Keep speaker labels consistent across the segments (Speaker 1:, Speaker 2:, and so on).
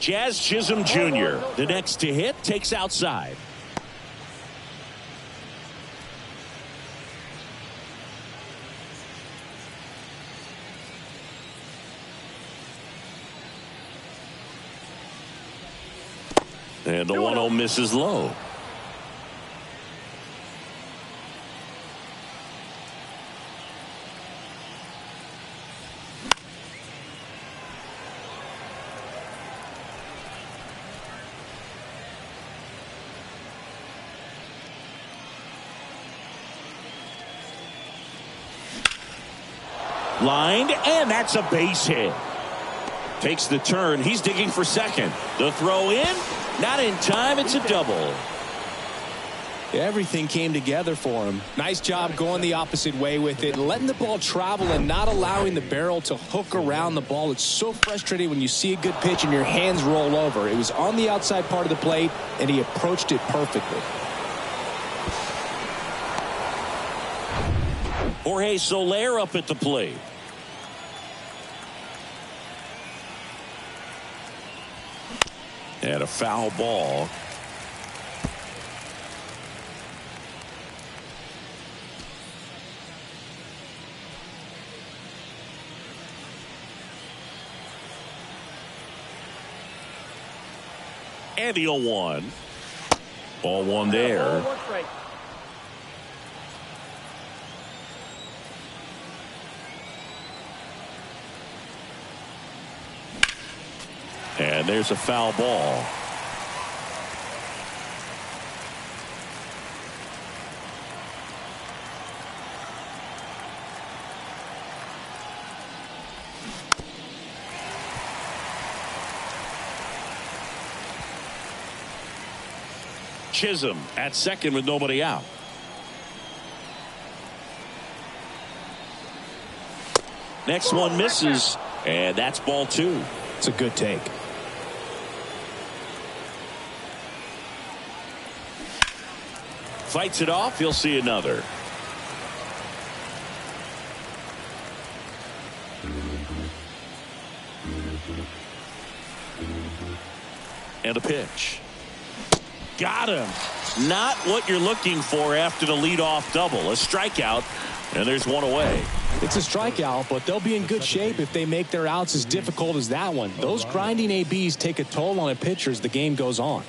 Speaker 1: Jazz Chisholm Jr., the next to hit, takes outside. And the 1-0 misses low. Lined, and that's a base hit. Takes the turn. He's digging for second. The throw in, not in time. It's a double.
Speaker 2: Everything came together for him. Nice job going the opposite way with it, letting the ball travel and not allowing the barrel to hook around the ball. It's so frustrating when you see a good pitch and your hands roll over. It was on the outside part of the plate, and he approached it perfectly.
Speaker 1: Jorge Soler up at the plate. And a foul ball. And the 0-1. Ball one there. And there's a foul ball. Chisholm at second with nobody out. Next one misses, and that's ball two.
Speaker 2: It's a good take.
Speaker 1: Fights it off. He'll see another. And a pitch. Got him. Not what you're looking for after the leadoff double. A strikeout, and there's one away.
Speaker 2: It's a strikeout, but they'll be in good shape if they make their outs as difficult as that one. Those grinding ABs take a toll on a pitcher as the game goes on.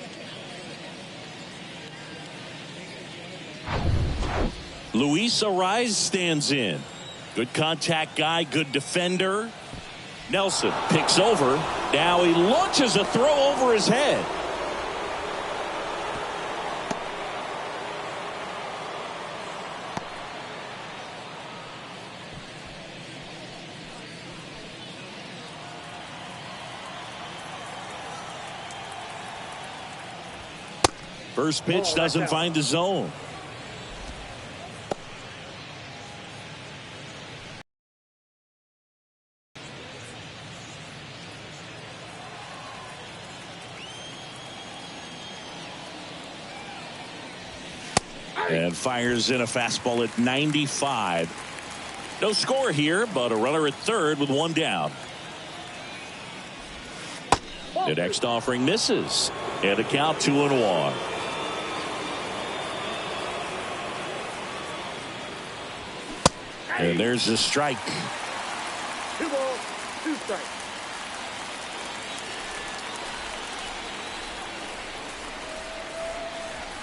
Speaker 1: Luis Ariz stands in. Good contact guy, good defender. Nelson picks over. Now he launches a throw over his head. First pitch doesn't find the zone. And fires in a fastball at 95. No score here, but a runner at third with one down. The next offering misses. And a count 2-1. And there's a strike.
Speaker 3: 2 balls, 2 strikes.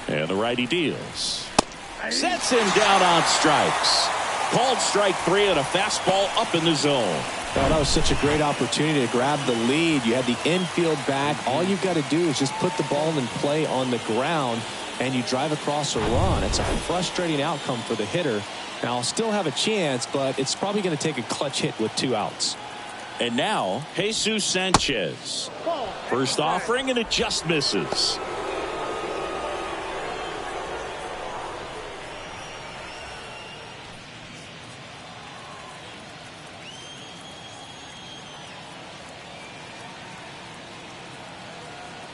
Speaker 1: And the righty deals. Sets him down on strikes. Called strike 3 and a fastball up in the zone.
Speaker 2: Oh, that was such a great opportunity to grab the lead. You had the infield back. All you've got to do is just put the ball in play on the ground, and you drive across a run. It's a frustrating outcome for the hitter. Now, I'll still have a chance, but it's probably going to take a clutch hit with 2 outs.
Speaker 1: And now, Jesus Sanchez. First offering, and it just misses.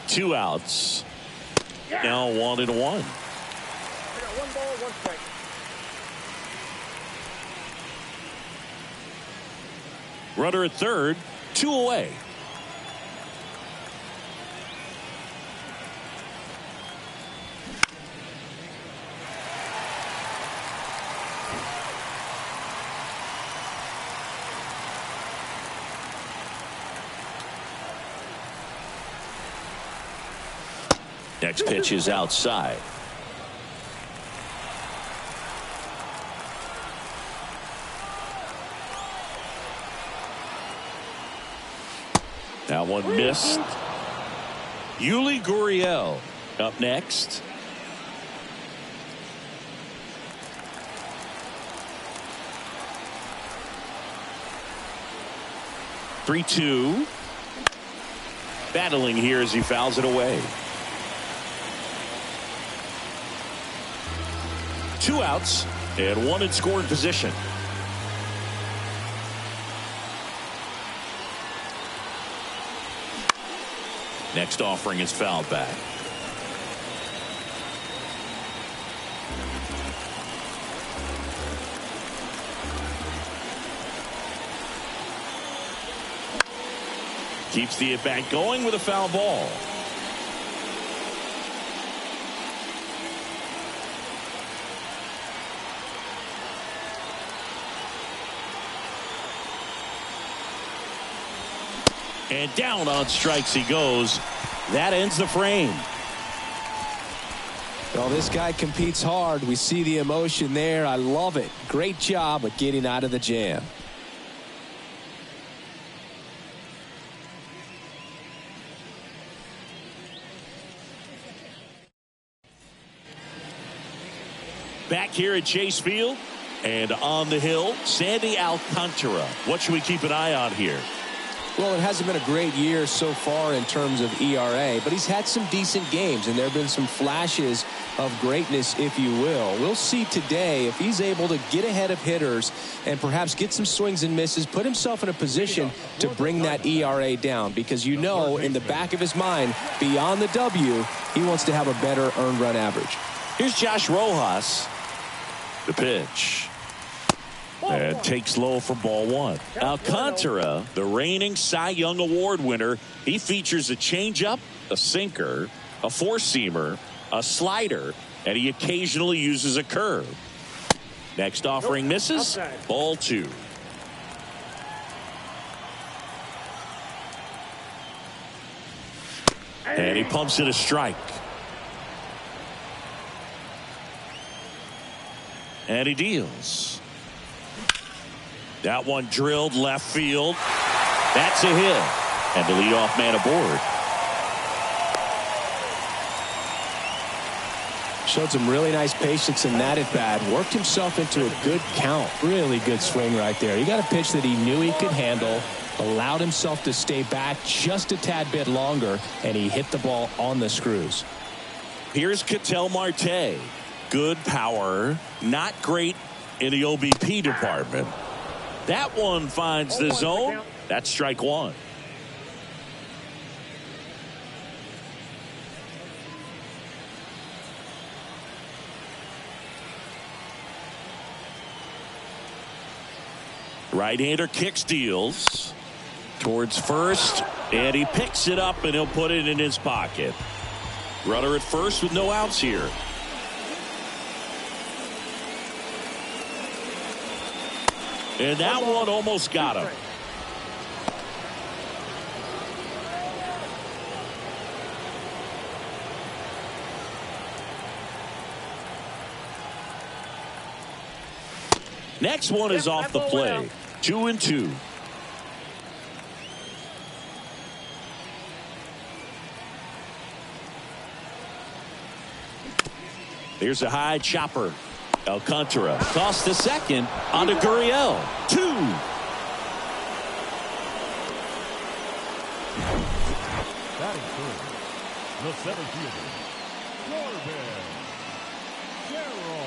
Speaker 1: Two outs. Now 1-1.
Speaker 3: 1 ball, 1 strike.
Speaker 1: Runner at third, 2 away. Next pitch is outside. That one missed. Yuli Gurriel up next. Three-two. Battling here as he fouls it away. 2 outs and 1 in scoring position. Next offering is fouled back. Keeps the at-bat going with a foul ball. And down on strikes he goes. That ends the frame.
Speaker 2: Well, this guy competes hard. We see the emotion there. I love it. Great job of getting out of the jam.
Speaker 1: Back here at Chase Field and on the hill, Sandy Alcantara. What should we keep an eye on here?
Speaker 2: Well, it hasn't been a great year so far in terms of ERA, but he's had some decent games, and there have been some flashes of greatness, if you will. We'll see today if he's able to get ahead of hitters and perhaps get some swings and misses, put himself in a position to bring that ERA down, because you know in the back of his mind, beyond the W, he wants to have a better earned run average.
Speaker 1: Here's Josh Rojas. The pitch. And takes low for ball 1. Alcantara, the reigning Cy Young Award winner, he features a changeup, a sinker, a four-seamer, a slider, and he occasionally uses a curve. Next offering misses. Ball 2. And he pumps it a strike. And he deals. That one drilled left field. That's a hit. And the leadoff man aboard.
Speaker 2: Showed some really nice patience in that at bat. Worked himself into a good count. Really good swing right there. He got a pitch that he knew he could handle. Allowed himself to stay back just a tad bit longer. And he hit the ball on the screws.
Speaker 1: Here's Ketel Marte. Good power. Not great in the OBP department. That one finds the zone. That's strike 1. Right-hander kicks, deals towards first, and he picks it up, and he'll put it in his pocket. Runner at first with no outs here. And that one almost got him. Next one is off the play. 2-2. Here's a high chopper. Alcantara tossed to second onto Gurriel. 2.
Speaker 3: Batting first, the center fielder, Carroll.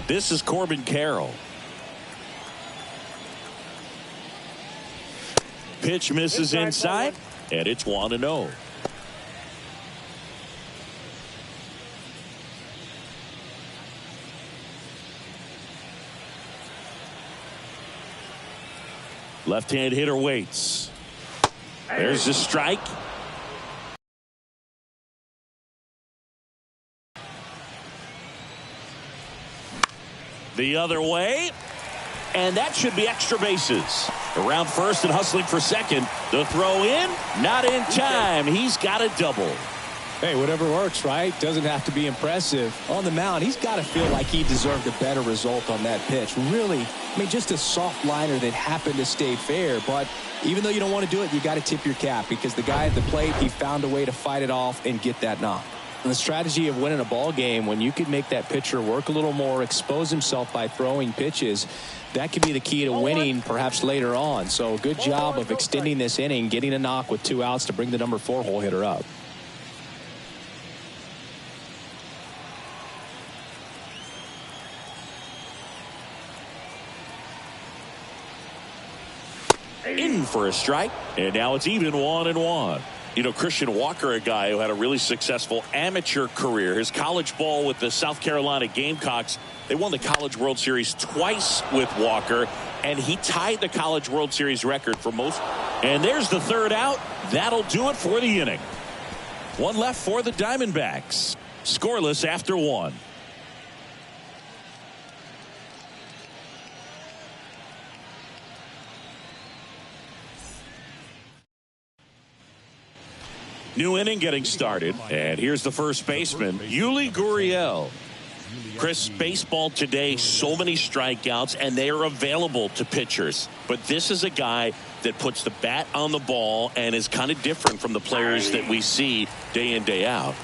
Speaker 1: This is Corbin Carroll. Pitch misses inside, and it's 1-0. Left-hand hitter waits. There's a strike. The other way. And that should be extra bases. Around first and hustling for second. The throw in, not in time. He's got a double.
Speaker 2: Hey, whatever works, right? Doesn't have to be impressive. On the mound, he's got to feel like he deserved a better result on that pitch. Really, I mean, just a soft liner that happened to stay fair. But even though you don't want to do it, you got to tip your cap because the guy at the plate, he found a way to fight it off and get that knock. And the strategy of winning a ball game, when you can make that pitcher work a little more, expose himself by throwing pitches, that could be the key to winning perhaps later on. So good job of extending this inning, getting a knock with 2 outs to bring the number 4 hole hitter up.
Speaker 1: In for a strike, and now it's even 1-1. You know, Christian Walker, a guy who had a really successful amateur career. His college ball with the South Carolina Gamecocks, they won the College World Series twice with Walker, and he tied the College World Series record for most. And there's the 3rd out. That'll do it for the inning. 1 left for the Diamondbacks. Scoreless after 1. New inning getting started, and here's the first baseman, Yuli Gurriel. Chris, baseball today, so many strikeouts, and they are available to pitchers. But this is a guy that puts the bat on the ball and is kind of different from the players that we see day in, day out.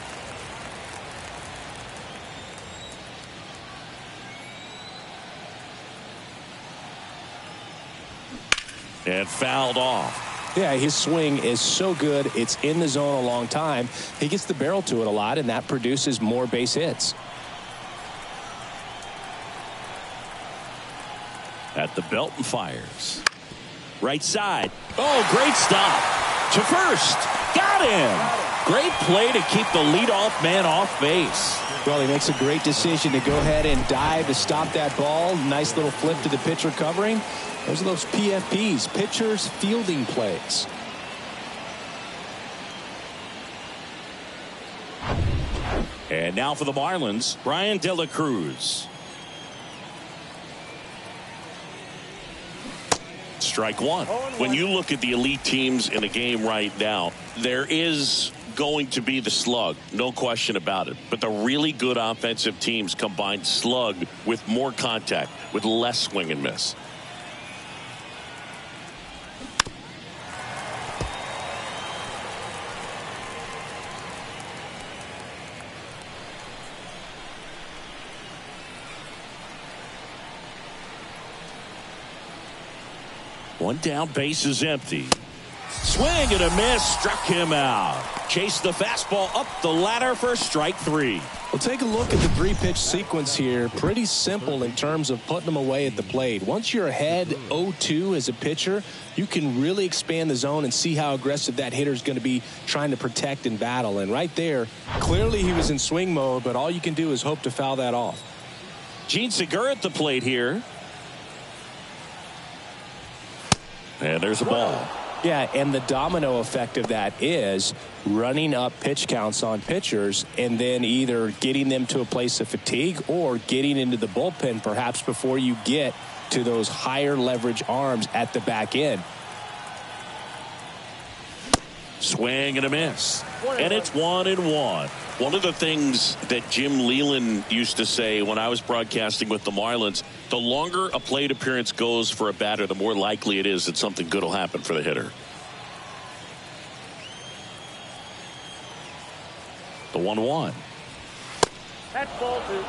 Speaker 1: And fouled off.
Speaker 2: Yeah, his swing is so good. It's in the zone a long time. He gets the barrel to it a lot, and that produces more base hits.
Speaker 1: At the belt and fires. Right side. Oh, great stop. To first. Got him. Great play to keep the leadoff man off base.
Speaker 2: Well, he makes a great decision to go ahead and dive to stop that ball. Nice little flip to the pitcher covering. Those are those PFPs, pitchers fielding plays.
Speaker 1: And now for the Marlins, Brian De La Cruz. Strike 1. When you look at the elite teams in the game right now, there is going to be the slug, no question about it. But the really good offensive teams combine slug with more contact, with less swing and miss. One down, base is empty. Swing and a miss, struck him out. Chased the fastball up the ladder for strike 3.
Speaker 2: Well, take a look at the 3-pitch sequence here. Pretty simple in terms of putting them away at the plate. Once you're ahead 0-2 as a pitcher, you can really expand the zone and see how aggressive that hitter is going to be trying to protect and battle. And right there, clearly he was in swing mode, but all you can do is hope to foul that off.
Speaker 1: Gene Segura at the plate here. And there's a ball.
Speaker 2: Yeah, and the domino effect of that is running up pitch counts on pitchers and then either getting them to a place of fatigue or getting into the bullpen perhaps before you get to those higher leverage arms at the back end.
Speaker 1: Swing and a miss. And it's 1-1. One of the things that Jim Leland used to say when I was broadcasting with the Marlins, the longer a plate appearance goes for a batter, the more likely it is that something good will happen for the hitter. The 1-1.
Speaker 4: That's ball 2.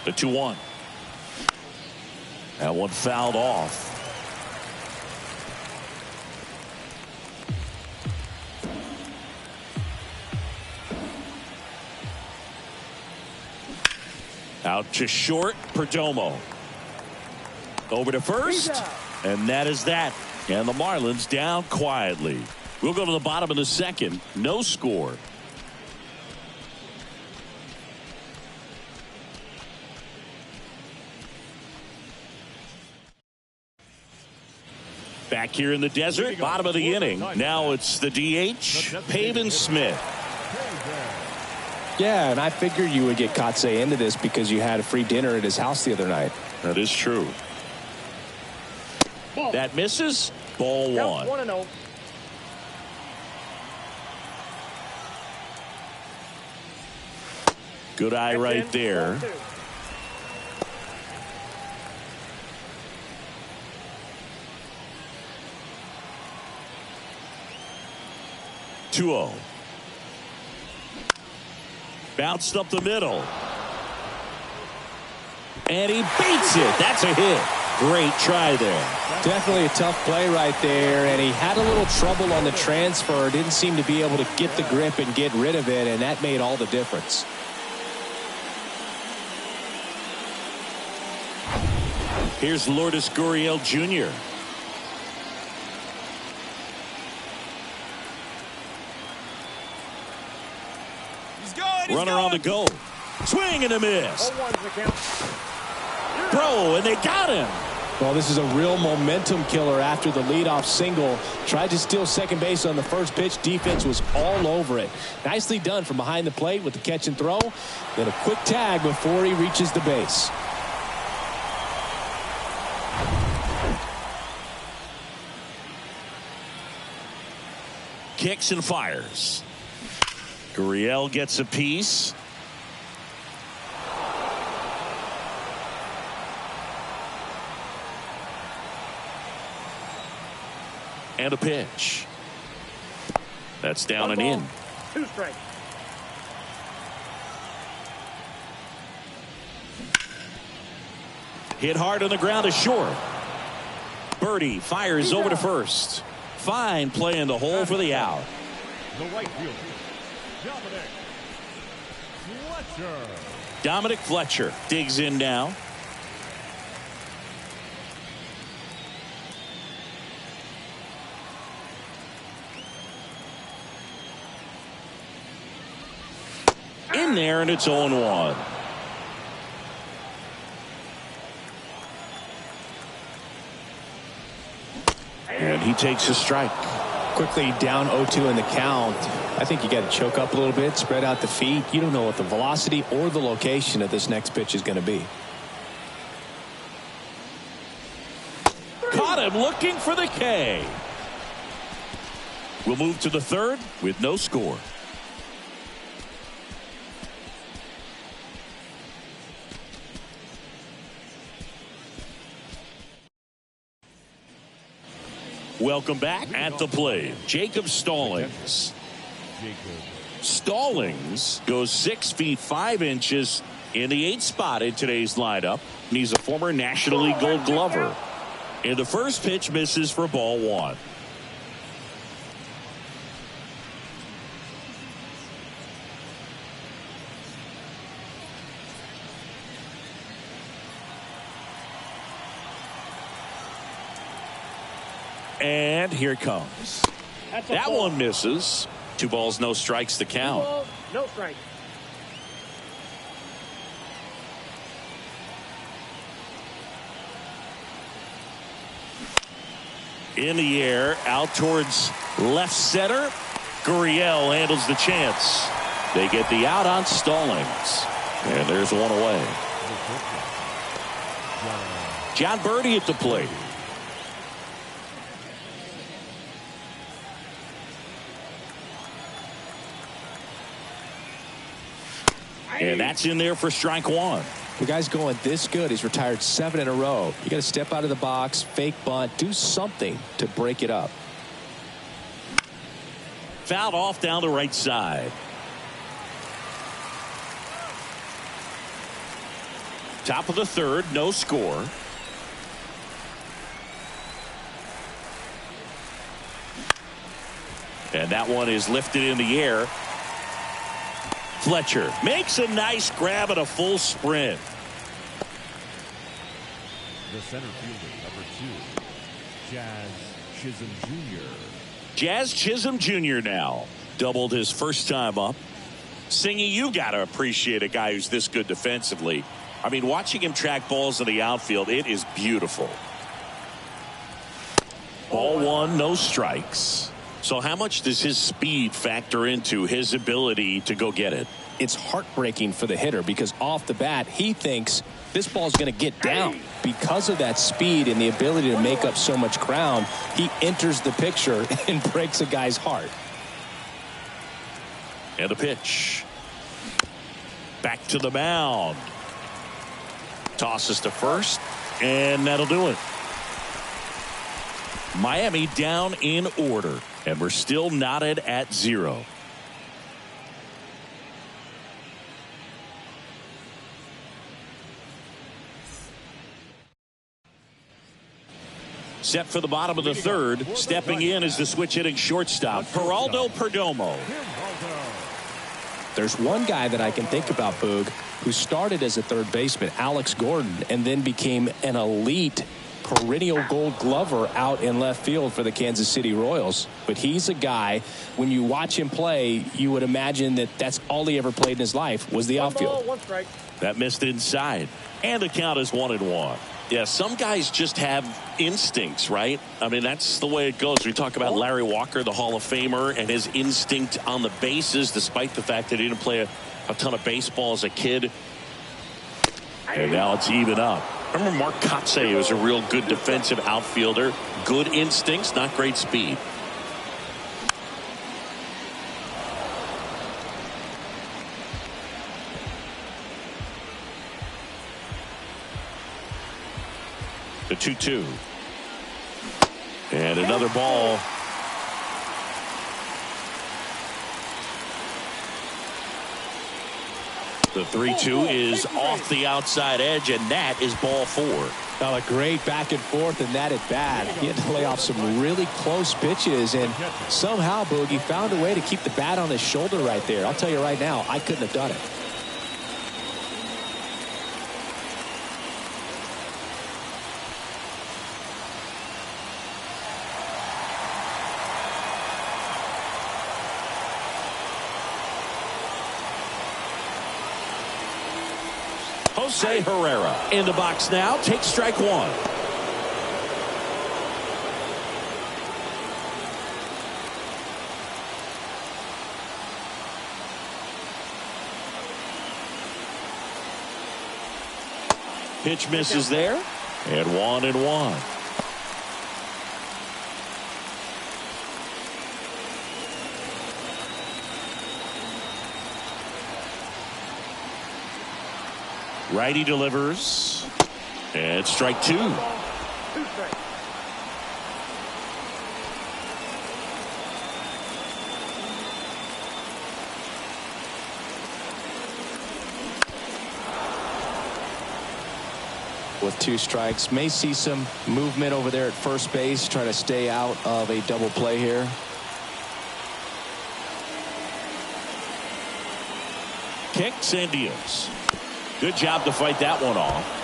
Speaker 1: The 2-1. That one fouled off. Out to short, Perdomo. Over to first, and that is that. And the Marlins down quietly. We'll go to the bottom of the second. No score. Back here in the desert, bottom of the inning. Now it's the DH, Pavin Smith.
Speaker 2: Yeah, and I figured you would get Kotze into this because you had a free dinner at his house the other night.
Speaker 1: That is true.
Speaker 4: Ball.
Speaker 1: That misses. Ball one.
Speaker 4: 1-0.
Speaker 1: Good eye right there. 2-0. Bounced up the middle. And he beats it. That's a hit. Great try there.
Speaker 2: Definitely a tough play right there, and he had a little trouble on the transfer. Didn't seem to be able to get the grip and get rid of it, and that made all the difference.
Speaker 1: Here's Lourdes Gurriel Jr. Runner on the go. Swing and a miss.
Speaker 4: 0-1's the count.
Speaker 1: Throw, and they got him.
Speaker 2: Well, this is a real momentum killer after the leadoff single. Tried to steal second base on the first pitch. Defense was all over it. Nicely done from behind the plate with the catch and throw. Then a quick tag before he reaches the base.
Speaker 1: Kicks and fires. Gurriel gets a piece. And a pitch. That's down and in.
Speaker 4: 2 strikes.
Speaker 1: Hit hard on the ground to short. Birdie fires over to first. Fine play in the hole for the out.
Speaker 3: The right fielder, Dominic Fletcher.
Speaker 1: Dominic Fletcher digs in now. In there, and it's 0-1. And he takes a strike.
Speaker 2: Quickly down 0-2 in the count. I think you got to choke up a little bit, spread out the feet. You don't know what the velocity or the location of this next pitch is going to be.
Speaker 1: Caught him looking for the K. We'll move to the third with no score. Welcome back at the plate. Jacob Stallings. Stallings goes 6 feet 5 inches in the 8th spot in today's lineup. And he's a former National League Gold Glover. And the first pitch misses for ball 1. And here it comes. That one misses. 2 balls, no strikes to count.
Speaker 4: 2 balls, no strikes.
Speaker 1: In the air, out towards left center. Gurriel handles the chance. They get the out on Stallings. And there's one away. John Birdie at the plate. And that's in there for strike 1.
Speaker 2: The guy's going this good. He's retired 7 in a row. You got to step out of the box, fake bunt, do something to break it up.
Speaker 1: Fouled off down the right side. Top of the third, no score. And that one is lifted in the air. Fletcher makes a nice grab at a full sprint.
Speaker 3: The center fielder, number 2, Jazz Chisholm Jr.
Speaker 1: Jazz Chisholm Jr. now doubled his first time up. Singy, you got to appreciate a guy who's this good defensively. I mean, watching him track balls in the outfield, it is beautiful. Ball 1, no strikes. So how much does his speed factor into his ability to go get it?
Speaker 2: it's heartbreaking for the hitter because off the bat, he thinks this ball is going to get down. Because of that speed and the ability to make up so much ground, he enters the picture and breaks a guy's heart.
Speaker 1: And a pitch. Back to the mound. Tosses to first, and that'll do it. Miami down in order, and we're still knotted at 0. Set for the bottom of the third. Stepping in is the switch hitting shortstop, Geraldo Perdomo.
Speaker 2: There's one guy that I can think about, Boog, who started as a third baseman, Alex Gordon, and then became an elite perennial Gold Glover out in left field for the Kansas City Royals. But he's a guy, when you watch him play, you would imagine that that's all he ever played in his life was the outfield.
Speaker 4: 1 strike.
Speaker 1: That missed inside, and the count is 1-1. Yeah, some guys just have instincts, right? I mean, that's the way it goes. We talk about Larry Walker, the Hall of Famer, and his instinct on the bases, despite the fact that he didn't play a ton of baseball as a kid. And now it's even up. Remember Mark Kotsay was a real good defensive outfielder. Good instincts, not great speed. The 2-2. And another ball. The 3-2 is off the outside edge, and that is ball 4.
Speaker 2: Now a great back and forth in that at bat. He had to lay off some really close pitches, and somehow, Boogie, found a way to keep the bat on his shoulder right there. I'll tell you right now, I couldn't have done it.
Speaker 1: Jose Herrera in the box now. Takes strike 1. Pitch misses there, and 1-1. Righty delivers, and strike 2.
Speaker 4: 2 strikes.
Speaker 2: With 2 strikes, may see some movement over there at first base, try to stay out of a double play here.
Speaker 1: Kicks and deals. Good job to fight that one off.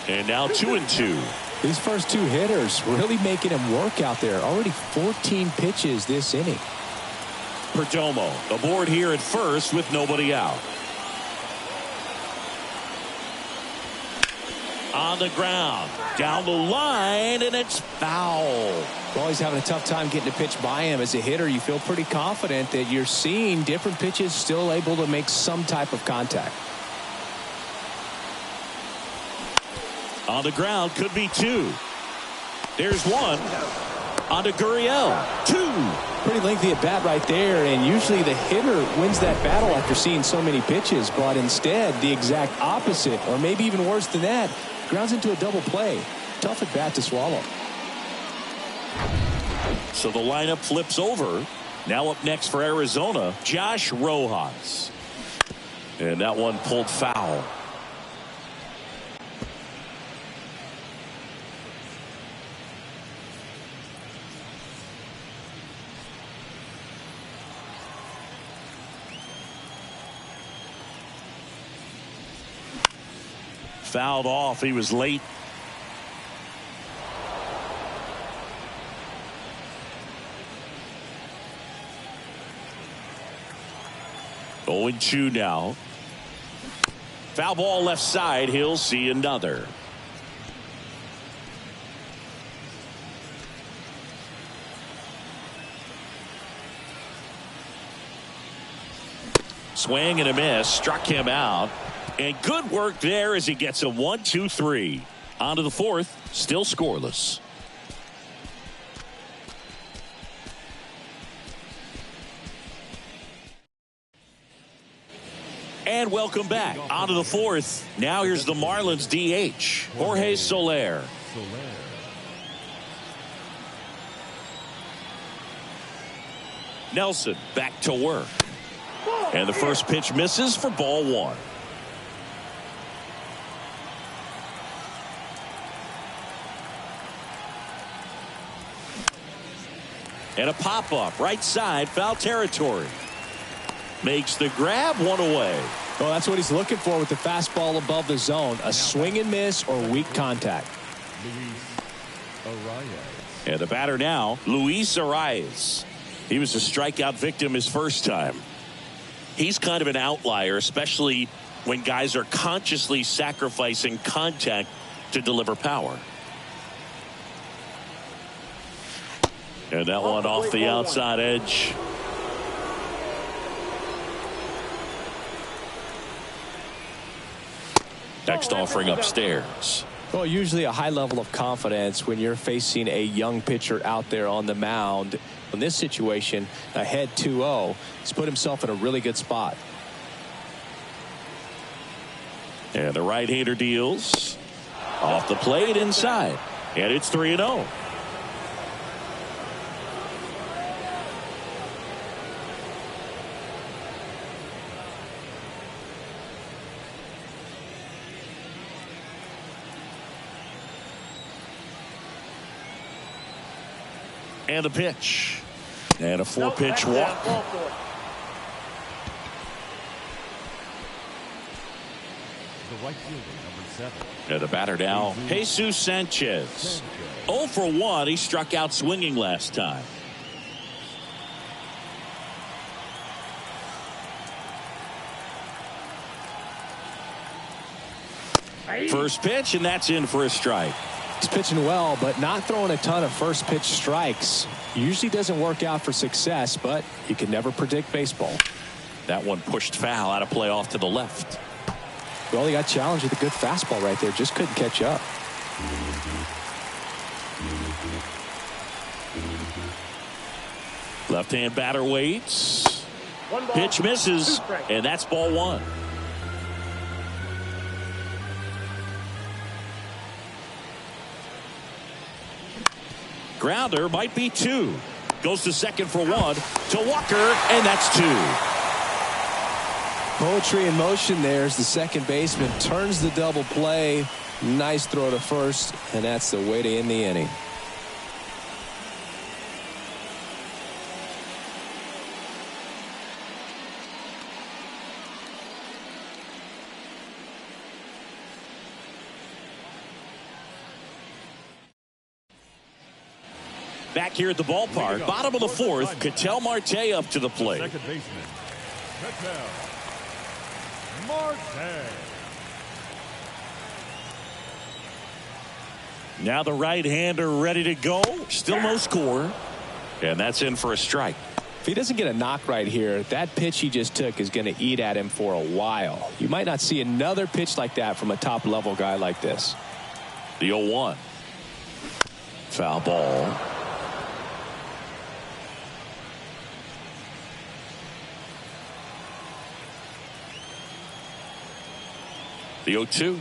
Speaker 1: And now 2-2.
Speaker 2: These first 2 hitters really making him work out there. Already 14 pitches this inning.
Speaker 1: Perdomo aboard here at first with nobody out. On the ground, down the line, and it's foul.
Speaker 2: Well, he's having a tough time getting a pitch by him. As a hitter, you feel pretty confident that you're seeing different pitches still able to make some type of contact.
Speaker 1: On the ground, could be 2. There's 1. On to Gurriel. 2.
Speaker 2: Pretty lengthy at bat right there, and usually the hitter wins that battle after seeing so many pitches, but instead the exact opposite, or maybe even worse than that, grounds into a double play. Tough at bat to swallow.
Speaker 1: So the lineup flips over. Now up next for Arizona, Josh Rojas. And that one pulled foul. fouled off. He was late. Oh, 0-2 now. Foul ball left side. He'll see another. Swing and a miss. Struck him out. And good work there as he gets a 1-2-3. On to the fourth. Still scoreless. And welcome back. On to the fourth. Now here's the Marlins DH, Jorge Soler. Nelson back to work. And the first pitch misses for ball one. And a pop-up right side, foul territory. Makes the grab, one away.
Speaker 2: Well, that's what he's looking for with the fastball above the zone. A swing and miss or weak contact.
Speaker 1: And the batter now, Luis Arias. He was a strikeout victim his first time. He's kind of an outlier, especially when guys are consciously sacrificing contact to deliver power. And that one off the outside edge. Next offering upstairs.
Speaker 2: Well, usually a high level of confidence when you're facing a young pitcher out there on the mound. In this situation, ahead 2-0, he's put himself in a really good spot.
Speaker 1: And the right-hander deals. Off the plate inside. And it's 3-0. And the pitch. And a 4-pitch walk.
Speaker 3: The right fielder, number 7.
Speaker 1: And the batter now, Jesus Sanchez. 0 for 1. He struck out swinging last time. First pitch, and that's in for a strike.
Speaker 2: He's pitching well, but not throwing a ton of first pitch strikes. Usually doesn't work out for success, but you can never predict baseball.
Speaker 1: That one pushed foul out of play off to the left.
Speaker 2: Well, he got challenged with a good fastball right there. Just couldn't catch up.
Speaker 1: Left-hand batter waits. Pitch misses, and that's ball one. Grounder might be 2. Goes to second for 1 to Walker, and that's 2.
Speaker 2: Poetry in motion there as the second baseman turns the double play. Nice throw to first, and that's the way to end the inning.
Speaker 1: Back here at the ballpark, bottom of the fourth, Ketel Marte up to the plate.
Speaker 3: Second baseman, Ketel Marte.
Speaker 1: Now the right-hander ready to go. Still no score. And that's in for a strike.
Speaker 2: If he doesn't get a knock right here, that pitch he just took is going to eat at him for a while. You might not see another pitch like that from a top-level guy like this.
Speaker 1: The 0-1. Foul ball. The 0-2.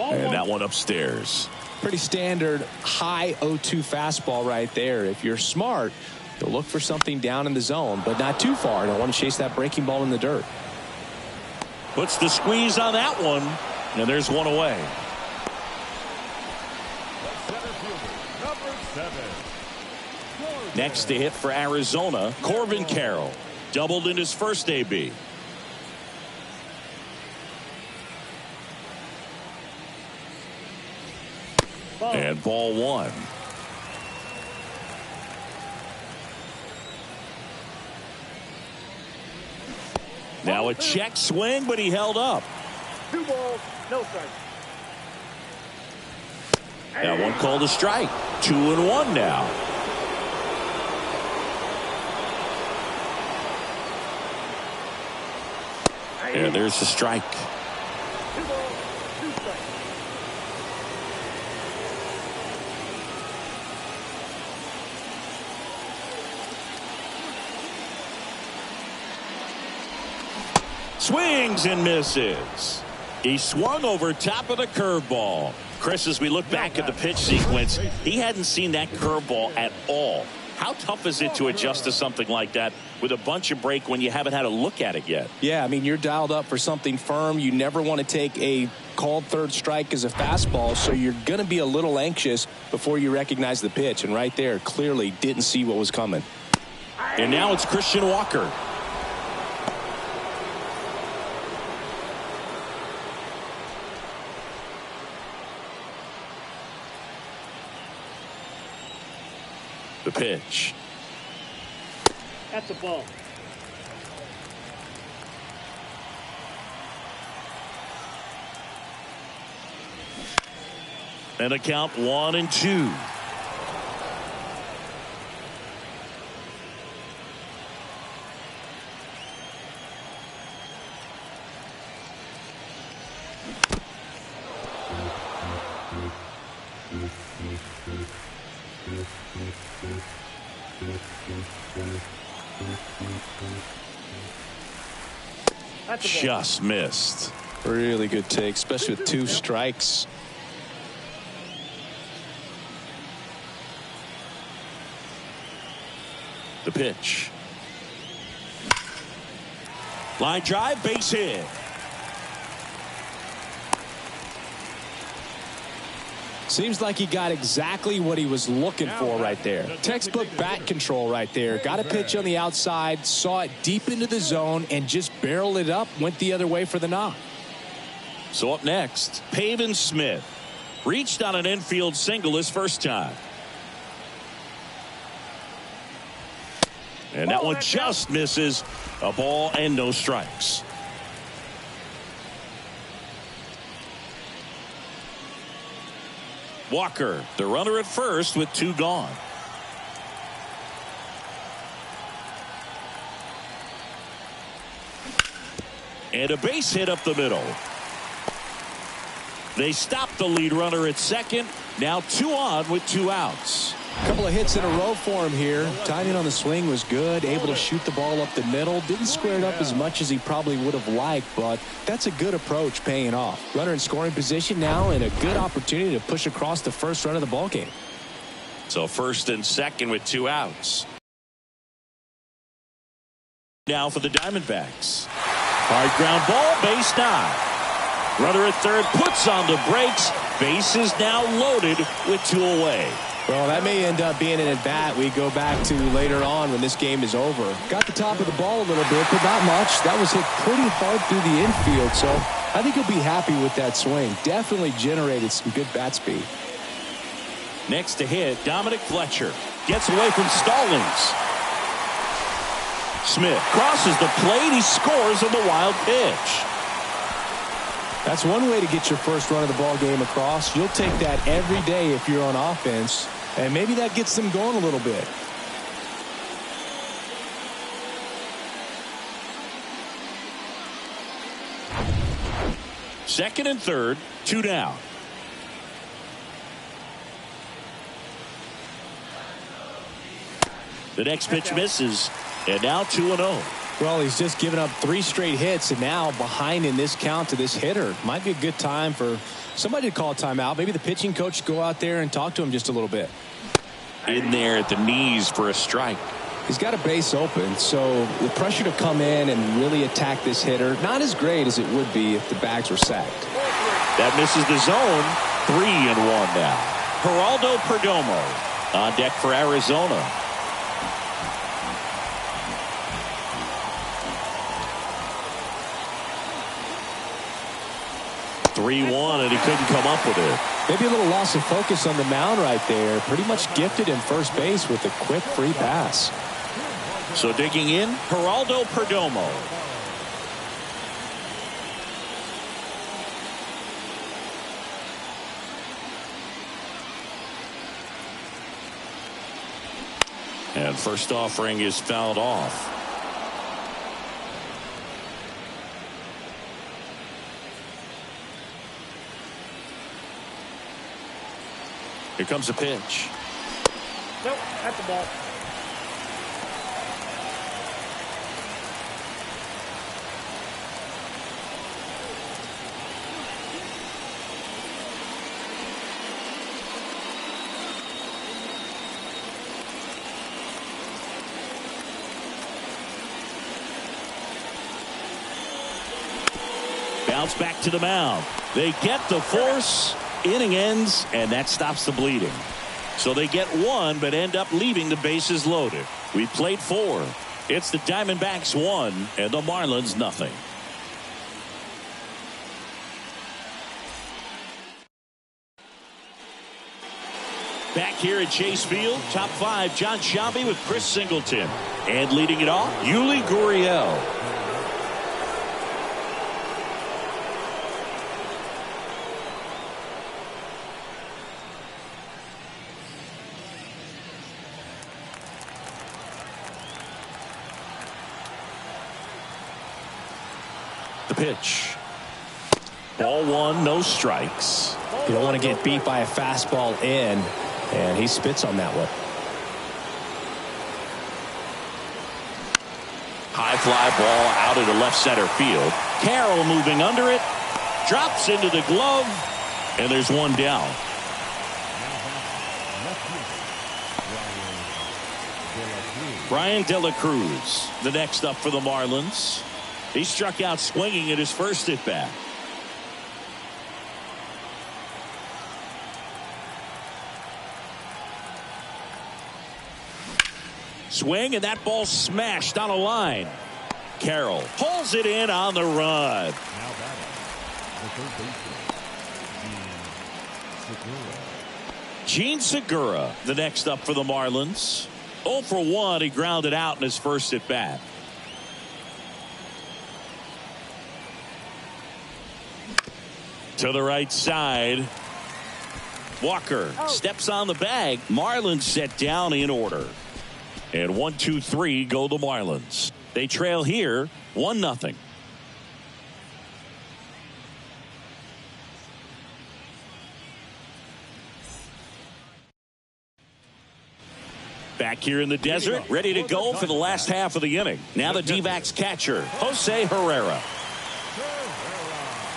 Speaker 1: And that one upstairs.
Speaker 2: Pretty standard high 0-2 fastball right there. If you're smart, you'll look for something down in the zone, but not too far. Don't want to chase that breaking ball in the dirt.
Speaker 1: Puts the squeeze on that one, and there's one away.
Speaker 3: Number 7.
Speaker 1: Next to hit for Arizona, Corbin Carroll. Doubled in his first AB. And ball one. Now a check swing, but he held up.
Speaker 4: 2 balls, no strikes.
Speaker 1: Now one called a strike. 2-1 now. And there's the strike.
Speaker 4: 2 balls, 2 strikes.
Speaker 1: Swings and misses. He swung over top of the curveball. Chris, as we look back at the pitch sequence, he hadn't seen that curveball at all. How tough is it to adjust to something like that with a bunch of break when you haven't had a look at it yet?
Speaker 2: Yeah, I mean, you're dialed up for something firm. You never want to take a called third strike as a fastball, so you're going to be a little anxious before you recognize the pitch. And right there, clearly didn't see what was coming.
Speaker 1: And now it's Christian Walker. The pitch.
Speaker 4: That's a ball.
Speaker 1: And a count 1-2.
Speaker 4: That's a ball.
Speaker 1: Just missed.
Speaker 2: Really good take, especially with 2 strikes.
Speaker 1: The pitch. Line drive, base hit.
Speaker 2: Seems like he got exactly what he was looking for right there. Textbook bat control right there. Got a pitch on the outside, saw it deep into the zone, and just barreled it up, went the other way for the knock.
Speaker 1: So up next, Pavin Smith. Reached on an infield single his first time. And that one just misses. A ball and no strikes. Walker, the runner at first with 2 gone. And a base hit up the middle. They stop the lead runner at second. Now 2 on with 2 outs.
Speaker 2: A couple of hits in a row for him here. Timing on the swing was good. Able to shoot the ball up the middle. Didn't square it up as much as he probably would have liked, but that's a good approach paying off. Runner in scoring position now and a good opportunity to push across the first run of the ball game.
Speaker 1: So first and second with 2 outs. Now for the Diamondbacks. Hard ground ball, base 9. Runner at third puts on the brakes. Base is now loaded with 2 away.
Speaker 2: Well, that may end up being an at-bat we go back to later on when this game is over. Got the top of the ball a little bit, but not much. That was hit pretty hard through the infield, so I think he'll be happy with that swing. Definitely generated some good bat speed.
Speaker 1: Next to hit, Dominic Fletcher gets away from Stallings. Smith crosses the plate. He scores on the wild pitch.
Speaker 2: That's one way to get your first run of the ball game across. You'll take that every day if you're on offense, and maybe that gets them going a little bit.
Speaker 1: Second and third, 2 down. The next pitch misses, and now 2-0.
Speaker 2: Well, he's just given up 3 straight hits, and now behind in this count to this hitter. Might be a good time for somebody to call a timeout. Maybe the pitching coach go out there and talk to him just a little bit.
Speaker 1: In there at the knees for a strike.
Speaker 2: He's got a base open, so the pressure to come in and really attack this hitter, not as great as it would be if the bags were sacked.
Speaker 1: That misses the zone. 3-1 now. Geraldo Perdomo on deck for Arizona. And he couldn't come up with it.
Speaker 2: Maybe a little loss of focus on the mound right there. Pretty much gifted in first base with a quick free pass.
Speaker 1: So digging in, Geraldo Perdomo. And first offering is fouled off. Here comes a pitch.
Speaker 4: Nope, that's the ball.
Speaker 1: Bounce back to the mound. They get the force. Inning ends, and that stops the bleeding. So they get one, but end up leaving the bases loaded. We played 4. It's the Diamondbacks 1 and the Marlins nothing. Back here at Chase Field, top 5, John Sciambi with Chris Singleton. And leading it off, Yuli Gurriel. The pitch. Ball 1, no strikes.
Speaker 2: You don't want to get beat by a fastball in, and he spits on that one.
Speaker 1: High fly ball out into left center field. Carroll moving under it. Drops into the glove, and there's one down. Brian De La Cruz, the next up for the Marlins. He struck out swinging at his first at bat. Swing, and that ball smashed on a line. Carroll pulls it in on the run.
Speaker 3: Now batting, the third baseman,
Speaker 1: Gene Segura, the next up for the Marlins. 0 for 1, he grounded out in his first at bat. To the right side. Walker steps on the bag. Marlins set down in order. And 1, 2, 3 go the Marlins. They trail here 1-0. Back here in the desert, ready to go for the last half of the inning. Now the D-backs catcher, Jose Herrera.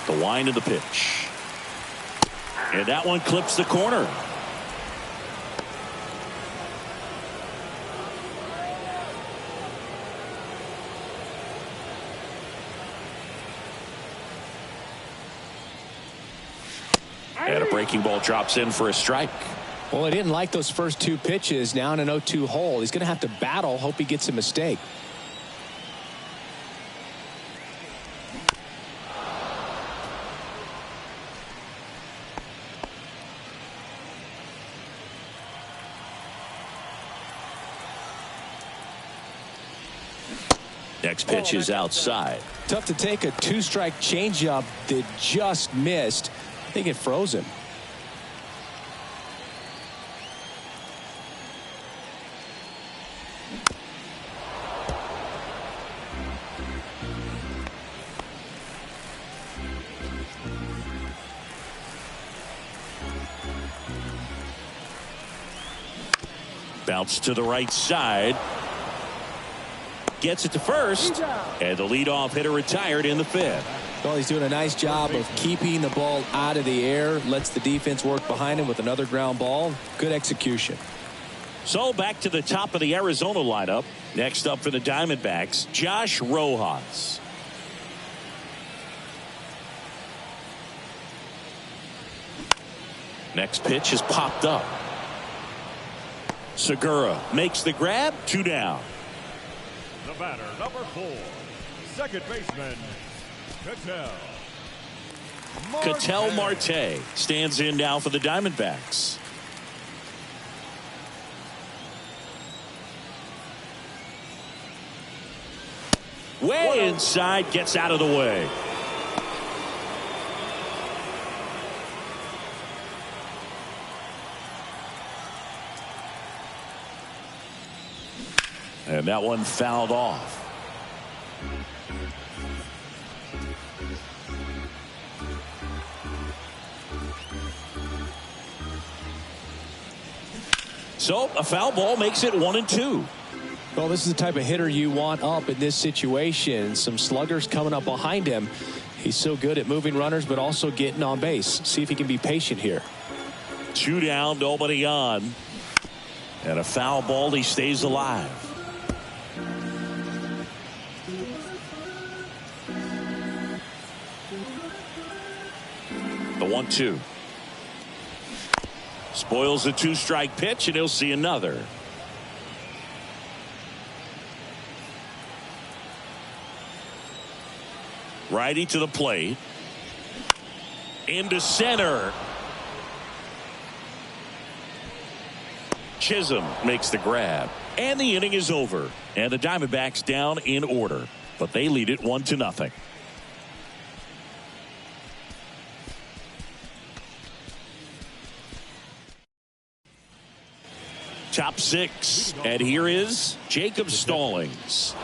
Speaker 1: The wind of the pitch. And that one clips the corner. And a breaking ball drops in for a strike.
Speaker 2: Well, he didn't like those first 2 pitches. Now in an 0-2 hole. He's going to have to battle. Hope he gets a mistake.
Speaker 1: Next pitch is outside.
Speaker 2: Tough to take a 2-strike changeup that just missed. I think it froze him.
Speaker 1: Bounce to the right side. Gets it to first. And the leadoff hitter retired in the 5th.
Speaker 2: Well, he's doing a nice job of keeping the ball out of the air. Lets the defense work behind him with another ground ball. Good execution.
Speaker 1: So back to the top of the Arizona lineup. Next up for the Diamondbacks, Josh Rojas. Next pitch is popped up. Segura makes the grab. 2 down.
Speaker 3: the batter, number 4, second baseman, Patel.
Speaker 1: Ketel Marte stands in now for the Diamondbacks. Way inside, gets out of the way. And that one fouled off. So a foul ball makes it 1-2.
Speaker 2: Well, this is the type of hitter you want up in this situation. Some sluggers coming up behind him. He's so good at moving runners, but also getting on base. See if he can be patient here.
Speaker 1: 2 down, nobody on. And a foul ball, he stays alive. The 1-2. Spoils the 2-strike pitch, and he'll see another. Righty to the plate. Into center. Chisholm makes the grab. And the inning is over. And the Diamondbacks down in order. But they lead it 1-0. Top 6. And here is Jacob Stallings.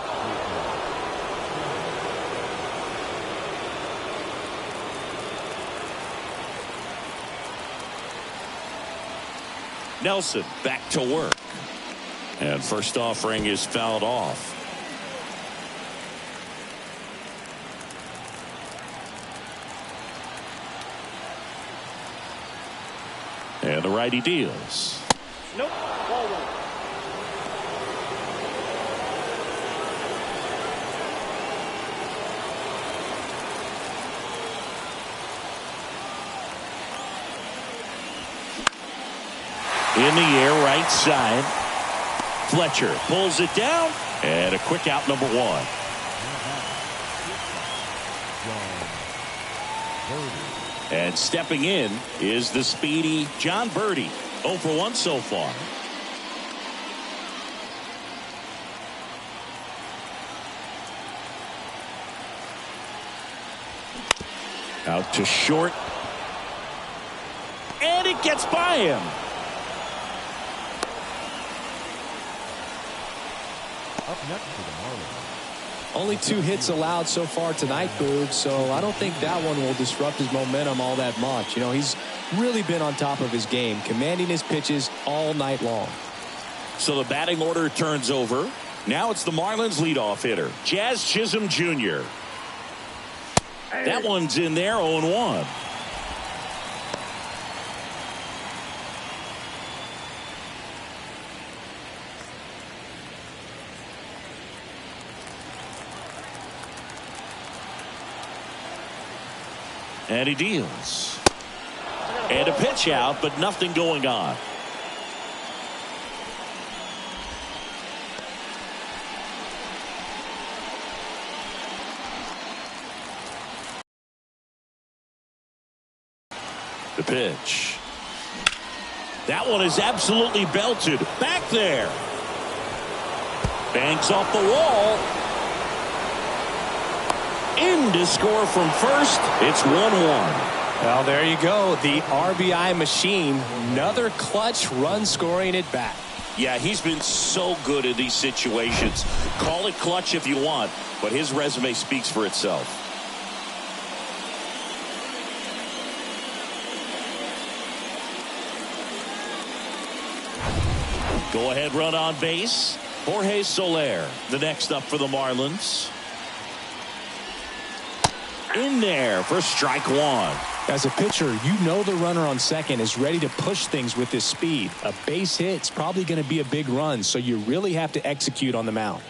Speaker 1: Nelson back to work. And first offering is fouled off. And the righty deals.
Speaker 4: Nope. Ball 1.
Speaker 1: In the air, right side. Fletcher pulls it down, and a quick out, number 1. And stepping in is the speedy John Birdie. 0 for 1 so far. Out to short. And it gets by him.
Speaker 3: Up next for the Marlins.
Speaker 2: Only 2 hits allowed so far tonight, Boog, so I don't think that one will disrupt his momentum all that much. You know, he's really been on top of his game, commanding his pitches all night long.
Speaker 1: So the batting order turns over. Now it's the Marlins leadoff hitter, Jazz Chisholm Jr. That one's in there, 0-1. And he deals. And a pitch out, but nothing going on. The pitch. That one is absolutely belted. Back there. Banks off the wall. In to score from first. It's 1-1.
Speaker 2: Well, there you go. The RBI machine. Another clutch run scoring at bat.
Speaker 1: Yeah, he's been so good in these situations. Call it clutch if you want, but his resume speaks for itself. Go ahead run on base. Jorge Soler, the next up for the Marlins. In there for strike 1.
Speaker 2: As a pitcher, you know the runner on second is ready to push things with his speed. A base hit's probably going to be a big run, so you really have to execute on the mound.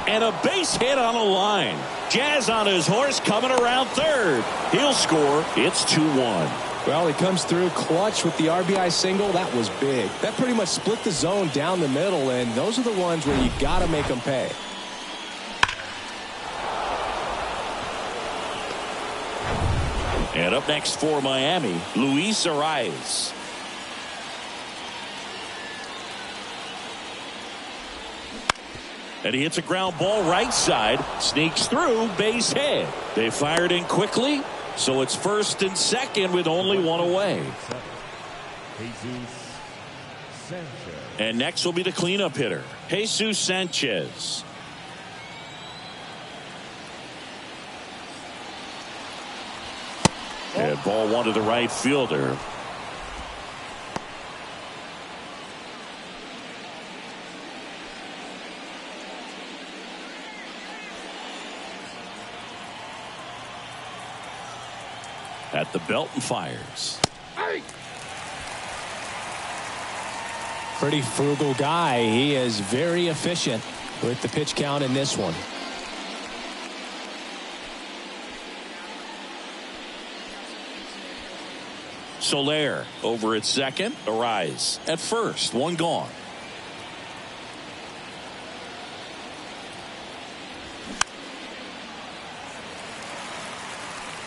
Speaker 1: And a base hit on a line. Jazz on his horse coming around third. He'll score. It's 2-1.
Speaker 2: Well, he comes through clutch with the RBI single. That was big. That pretty much split the zone down the middle, and those are the ones where you got to make them pay.
Speaker 1: And up next for Miami, Luis Arias. And he hits a ground ball right side, sneaks through, base hit. They fired in quickly, so it's first and second with only one away. And next will be the cleanup hitter, Jesus Sanchez. And ball one to the right fielder. At the belt and fires.
Speaker 2: Pretty frugal guy. He is very efficient with the pitch count in this one.
Speaker 1: Soler over at second. Arias at first. One gone.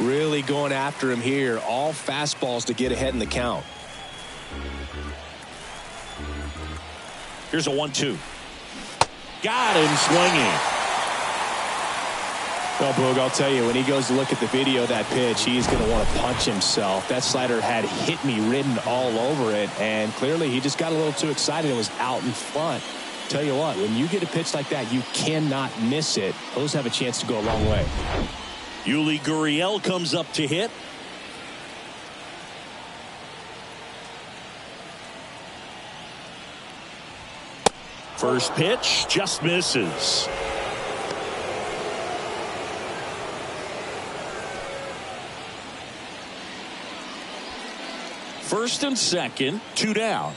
Speaker 2: Really going after him here. All fastballs to get ahead in the count.
Speaker 1: Here's a 1-2. Got him swinging.
Speaker 2: Well, Boog, I'll tell you, when he goes to look at the video of that pitch, he's going to want to punch himself. That slider had hit me written all over it, and clearly he just got a little too excited and was out in front. Tell you what, when you get a pitch like that, you cannot miss it. Those have a chance to go a long way.
Speaker 1: Yuli Gurriel comes up to hit. First pitch just misses. First and second, two down.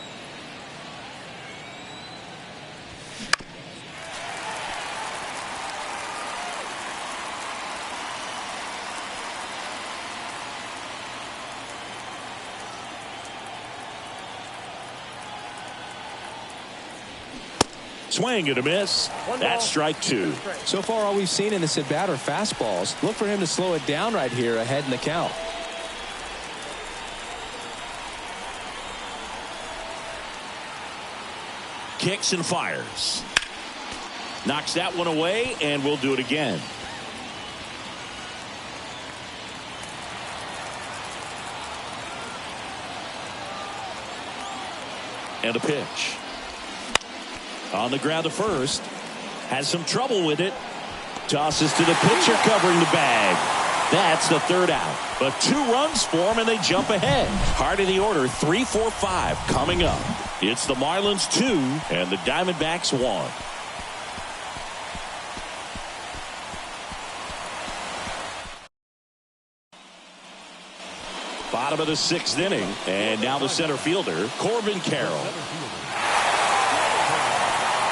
Speaker 1: Swing and a miss. That's strike two.
Speaker 2: So far, all we've seen in this at bat are fastballs. Look for him to slow it down right here ahead in the count.
Speaker 1: Kicks and fires. Knocks that one away, and we'll do it again. And a pitch. On the ground to first. Has some trouble with it. Tosses to the pitcher covering the bag. That's the third out. But 2 runs for him, and they jump ahead. Heart of the order, 3, 4, 5 coming up. It's the Marlins 2 and the Diamondbacks 1. Bottom of the 6th inning, and now the center fielder, Corbin Carroll.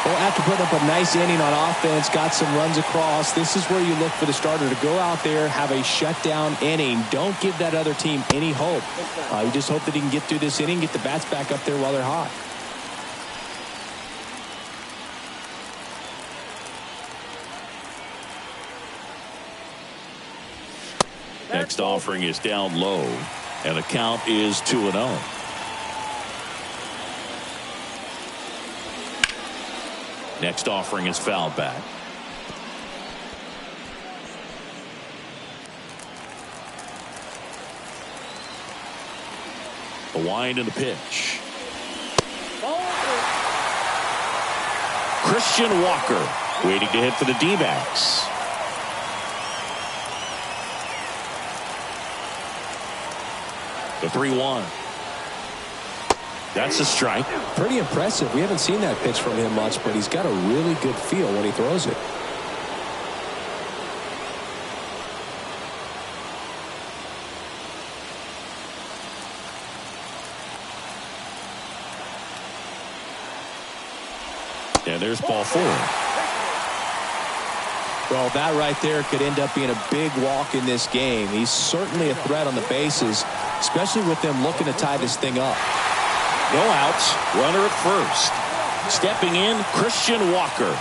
Speaker 2: Well, after putting up a nice inning on offense, got some runs across, this is where you look for the starter to go out there, have a shutdown inning. Don't give that other team any hope. You just hope that he can get through this inning, get the bats back up there while they're hot.
Speaker 1: Next offering is down low, and the count is 2-0. Next offering is fouled back. A wind and a pitch. Christian Walker waiting to hit for the D-backs. The 3-1. That's a strike.
Speaker 2: Pretty impressive. We haven't seen that pitch from him much, but he's got a really good feel when he throws it. And there's ball 4. Well, that right there could end up being a big walk in this game. He's certainly a threat on the bases, especially with them looking to tie this thing up.
Speaker 1: No outs, runner at first. Stepping in, Christian Walker.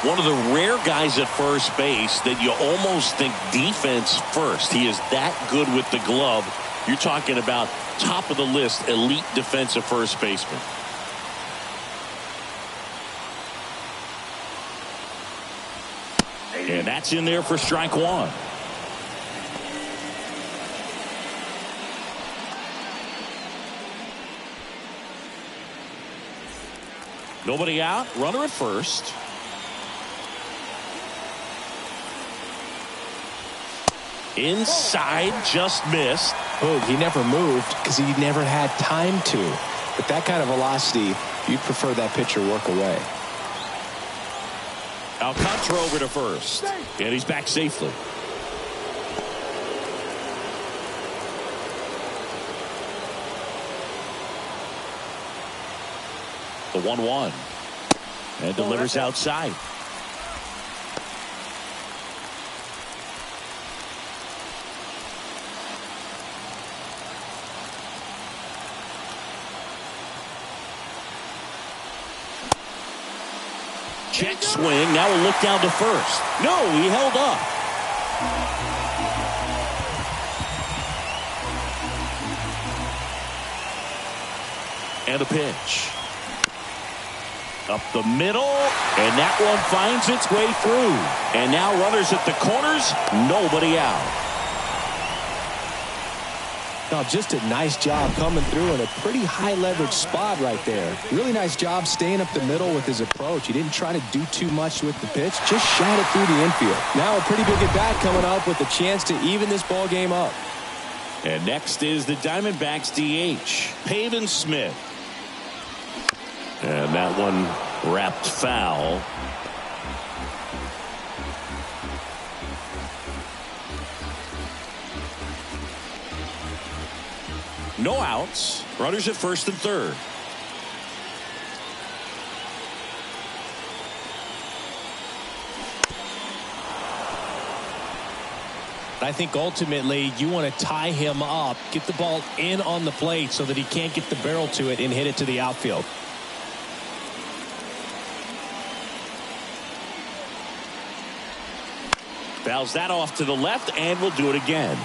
Speaker 1: One of the rare guys at first base that you almost think defense first. He is that good with the glove. You're talking about top of the list, elite defensive first baseman. And that's in there for strike one. Nobody out, runner at first. Inside, just missed.
Speaker 2: Oh, he never moved because he never had time to. With that kind of velocity, you'd prefer that pitcher work away.
Speaker 1: Alcantara over to first. And he's back safely. The 1-1. And delivers outside. Check swing. Now we'll look down to first. No, he held up. And a pitch. Up the middle. And that one finds its way through. And now runners at the corners. Nobody out.
Speaker 2: No, just a nice job coming through in a pretty high leverage spot right there. Really nice job staying up the middle with his approach. He didn't try to do too much with the pitch, just shot it through the infield. Now a pretty big at bat coming up with a chance to even this ball game up.
Speaker 1: And next is the Diamondbacks DH, Pavin Smith. And that one wrapped foul. No outs. Runners at first and third.
Speaker 2: I think ultimately you want to tie him up, get the ball in on the plate so that he can't get the barrel to it and hit it to the outfield.
Speaker 1: Fouls that off to the left, and we'll do it again.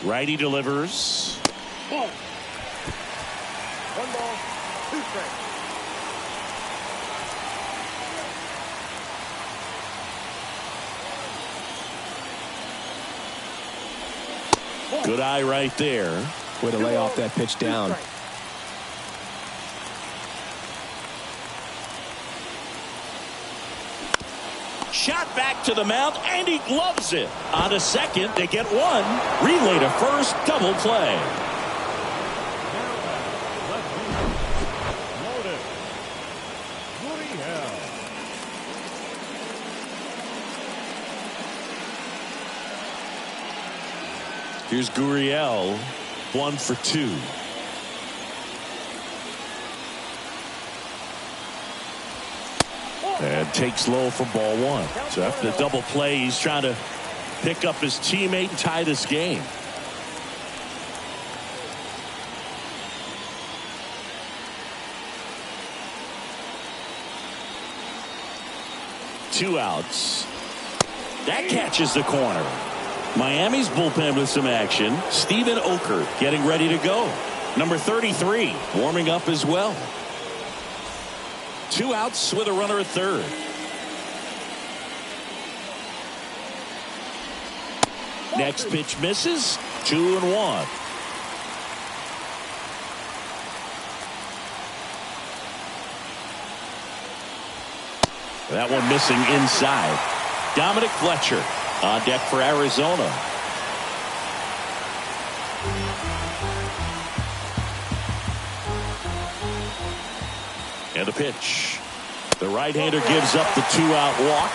Speaker 1: Righty delivers.
Speaker 4: Ball. 1 ball, 2 strikes.
Speaker 1: Good eye right there.
Speaker 2: Way to lay off that pitch down.
Speaker 1: Shot back to the mound, and he gloves it. On to second, they get one. Relay to first, double play.
Speaker 3: Loaded. Gurriel.
Speaker 1: Here's Gurriel, 1 for 2. And takes low for ball 1. So after the double play, he's trying to pick up his teammate and tie this game. Two outs. That catches the corner. Miami's bullpen with some action. Steven Oker getting ready to go. Number 33 warming up as well. 2 outs with a runner at third. Next pitch misses. 2-1. That one missing inside. Dominic Fletcher on deck for Arizona. And the pitch. The right-hander gives up the 2-out walk.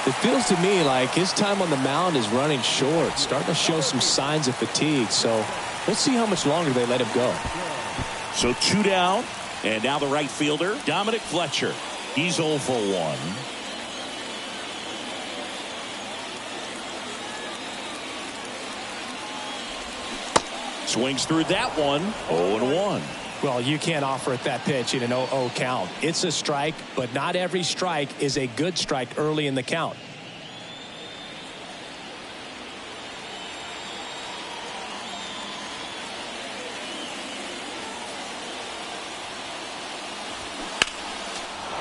Speaker 2: It feels to me like his time on the mound is running short, starting to show some signs of fatigue. So let's see how much longer they let him go.
Speaker 1: So 2 down, and now the right fielder, Dominic Fletcher. He's 0 for 1. Swings through that one, 0-1.
Speaker 2: Well, you can't offer it that pitch in an 0-0 count. It's a strike, but not every strike is a good strike early in the count.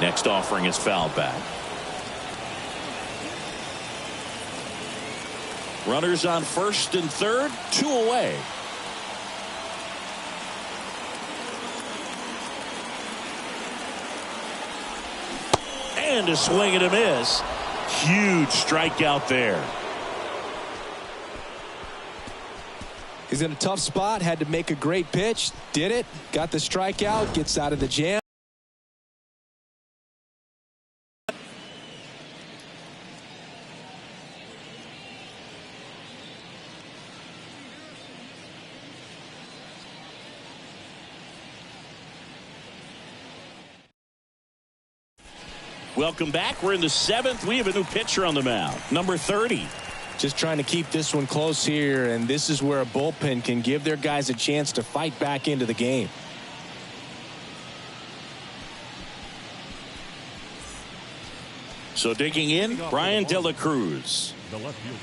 Speaker 1: Next offering is fouled back. Runners on first and third, 2 away. And a swing and a miss. Huge strikeout there.
Speaker 2: He's in a tough spot, had to make a great pitch, did it, got the strikeout, gets out of the jam.
Speaker 1: Welcome back. We're in the 7th. We have a new pitcher on the mound, number 30.
Speaker 2: Just trying to keep this one close here, and this is where a bullpen can give their guys a chance to fight back into the game.
Speaker 1: So digging in, Brian De La Cruz.
Speaker 3: The left fielder,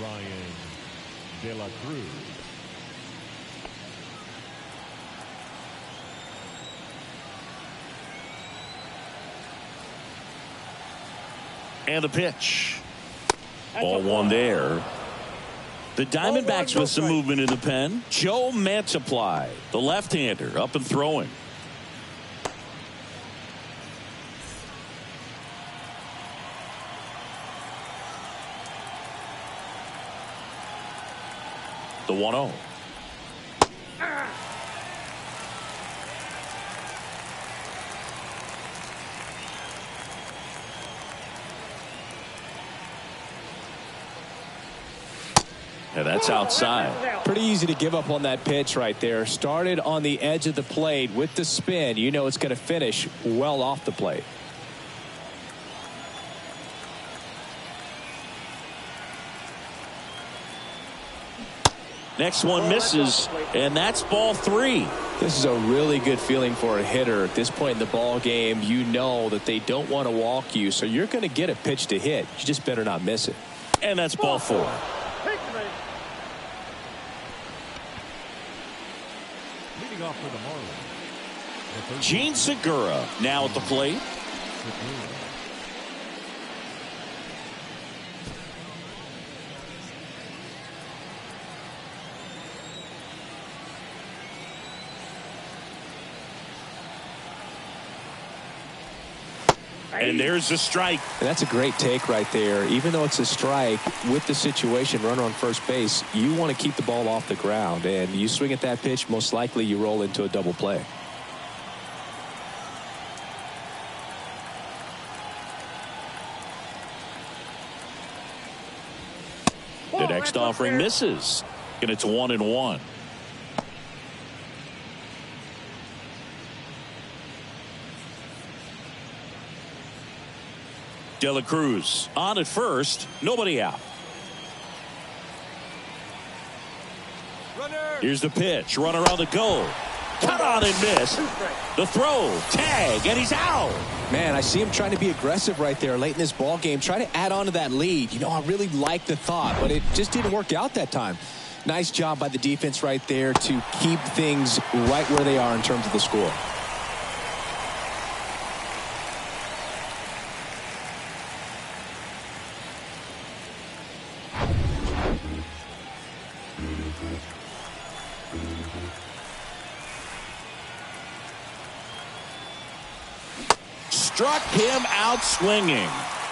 Speaker 3: Brian De La Cruz.
Speaker 1: And the pitch. Ball 1 there. The Diamondbacks with some movement in the pen. Joe Mantiply, the left-hander, up and throwing. The 1-0. Yeah, that's outside.
Speaker 2: Pretty easy to give up on that pitch right there. Started on the edge of the plate with the spin. You know it's going to finish well off the plate.
Speaker 1: Next one misses, and that's ball 3.
Speaker 2: This is a really good feeling for a hitter at this point in the ball game. You know that they don't want to walk you, so you're going to get a pitch to hit. You just better not miss it.
Speaker 1: And that's ball 4.
Speaker 3: Leading off for the Marlins,
Speaker 1: Gene Segura now at the plate. And there's the strike.
Speaker 2: And that's a great take right there. Even though it's a strike, with the situation, runner on first base, you want to keep the ball off the ground. And you swing at that pitch, most likely you roll into a double play.
Speaker 1: The next offering misses. And it's 1-1. De La Cruz on at first, nobody out. Here's the pitch, runner on the go. Cut on and miss. The throw, tag, and he's out.
Speaker 2: Man, I see him trying to be aggressive right there late in this ball game, try to add on to that lead. You know, I really like the thought, but it just didn't work out that time. Nice job by the defense right there to keep things right where they are in terms of the score.
Speaker 1: Struck him out swinging.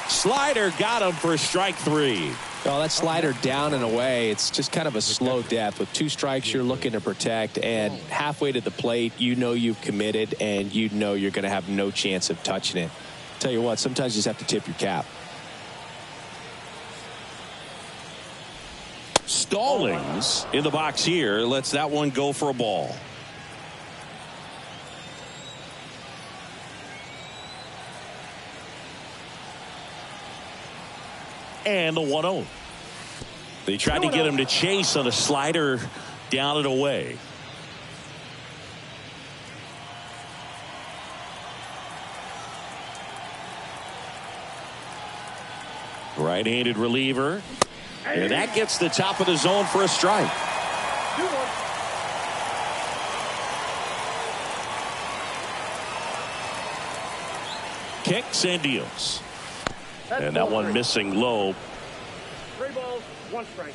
Speaker 1: Slider got him for strike 3.
Speaker 2: Oh, that slider down and away. It's just kind of a slow death. With 2 strikes, you're looking to protect, and halfway to the plate, you know you've committed, and you know you're going to have no chance of touching it. Tell you what, sometimes you just have to tip your cap.
Speaker 1: Stallings in the box here lets that one go for a ball. And the 1-0. They tried to get him to chase on a slider down and away. Right-handed reliever. And that gets the top of the zone for a strike. Kicks and deals. And that one missing low.
Speaker 4: 3 balls, 1 strike.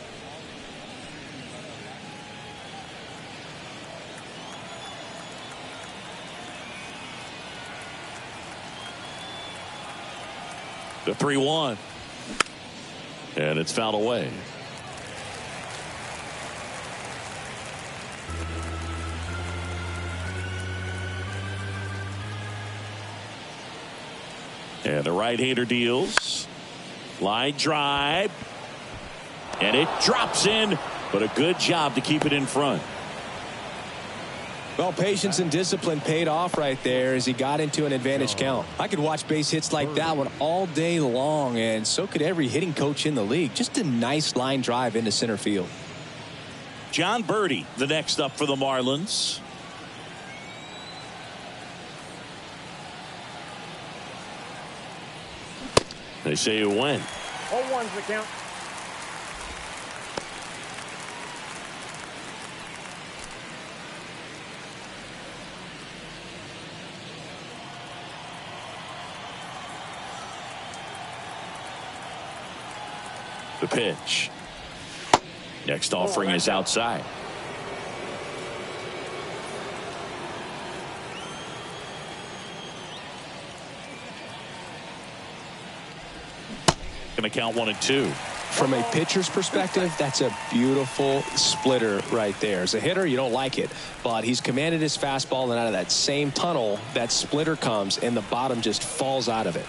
Speaker 1: The 3-1. And it's fouled away. And the right-hander deals. Line drive. And it drops in, but a good job to keep it in front.
Speaker 2: Well, patience and discipline paid off right there as he got into an advantage count. I could watch base hits like that one all day long, and so could every hitting coach in the league. Just a nice line drive into center field.
Speaker 1: John Birdie, the next up for the Marlins. They say it went.
Speaker 4: 0-1's the count.
Speaker 1: The pitch. Next offering is outside. Gonna count 1-2.
Speaker 2: From a pitcher's perspective, that's a beautiful splitter right there. As a hitter, you don't like it, but he's commanded his fastball, and out of that same tunnel, that splitter comes, and the bottom just falls out of it.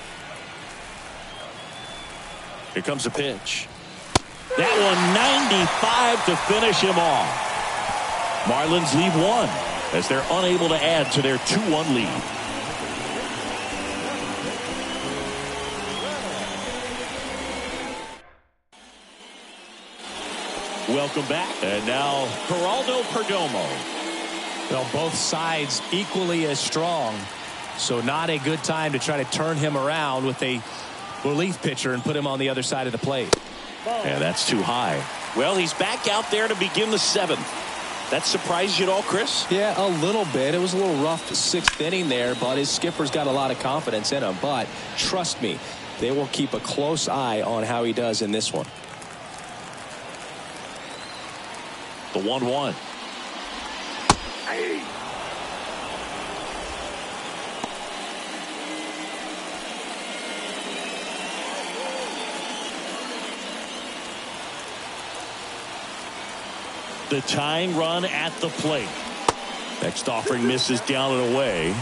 Speaker 1: Here comes the pitch. That one 95 to finish him off. Marlins leave 1 as they're unable to add to their 2-1 lead. Welcome back. And now Geraldo Perdomo.
Speaker 2: Well, both sides equally as strong, so not a good time to try to turn him around with a relief pitcher and put him on the other side of the plate.
Speaker 1: And that's too high. Well, he's back out there to begin the 7th. That surprised you at all, Chris?
Speaker 2: Yeah, a little bit. It was a little rough 6th inning there, but his skipper's got a lot of confidence in him. But trust me, they will keep a close eye on how he does in this one.
Speaker 1: The 1-1. The tying run at the plate. Next offering misses down and away.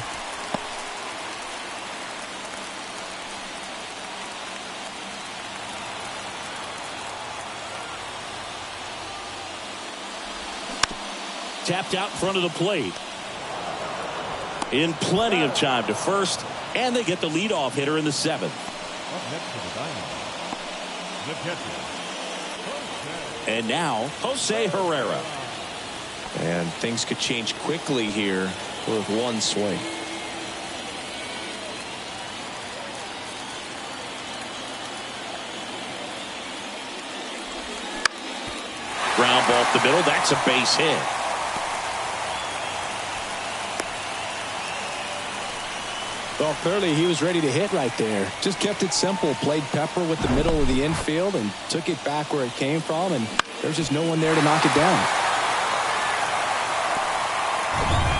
Speaker 1: Tapped out in front of the plate. In plenty of time to first, and they get the leadoff hitter in the 7th.
Speaker 3: Up next for the Diamondbacks, the catcher.
Speaker 1: And now, Jose Herrera.
Speaker 2: And things could change quickly here with one swing.
Speaker 1: Ground ball up the middle. That's a base hit.
Speaker 2: Well, clearly he was ready to hit right there. Just kept it simple. Played pepper with the middle of the infield and took it back where it came from, and there's just no one there to knock it down.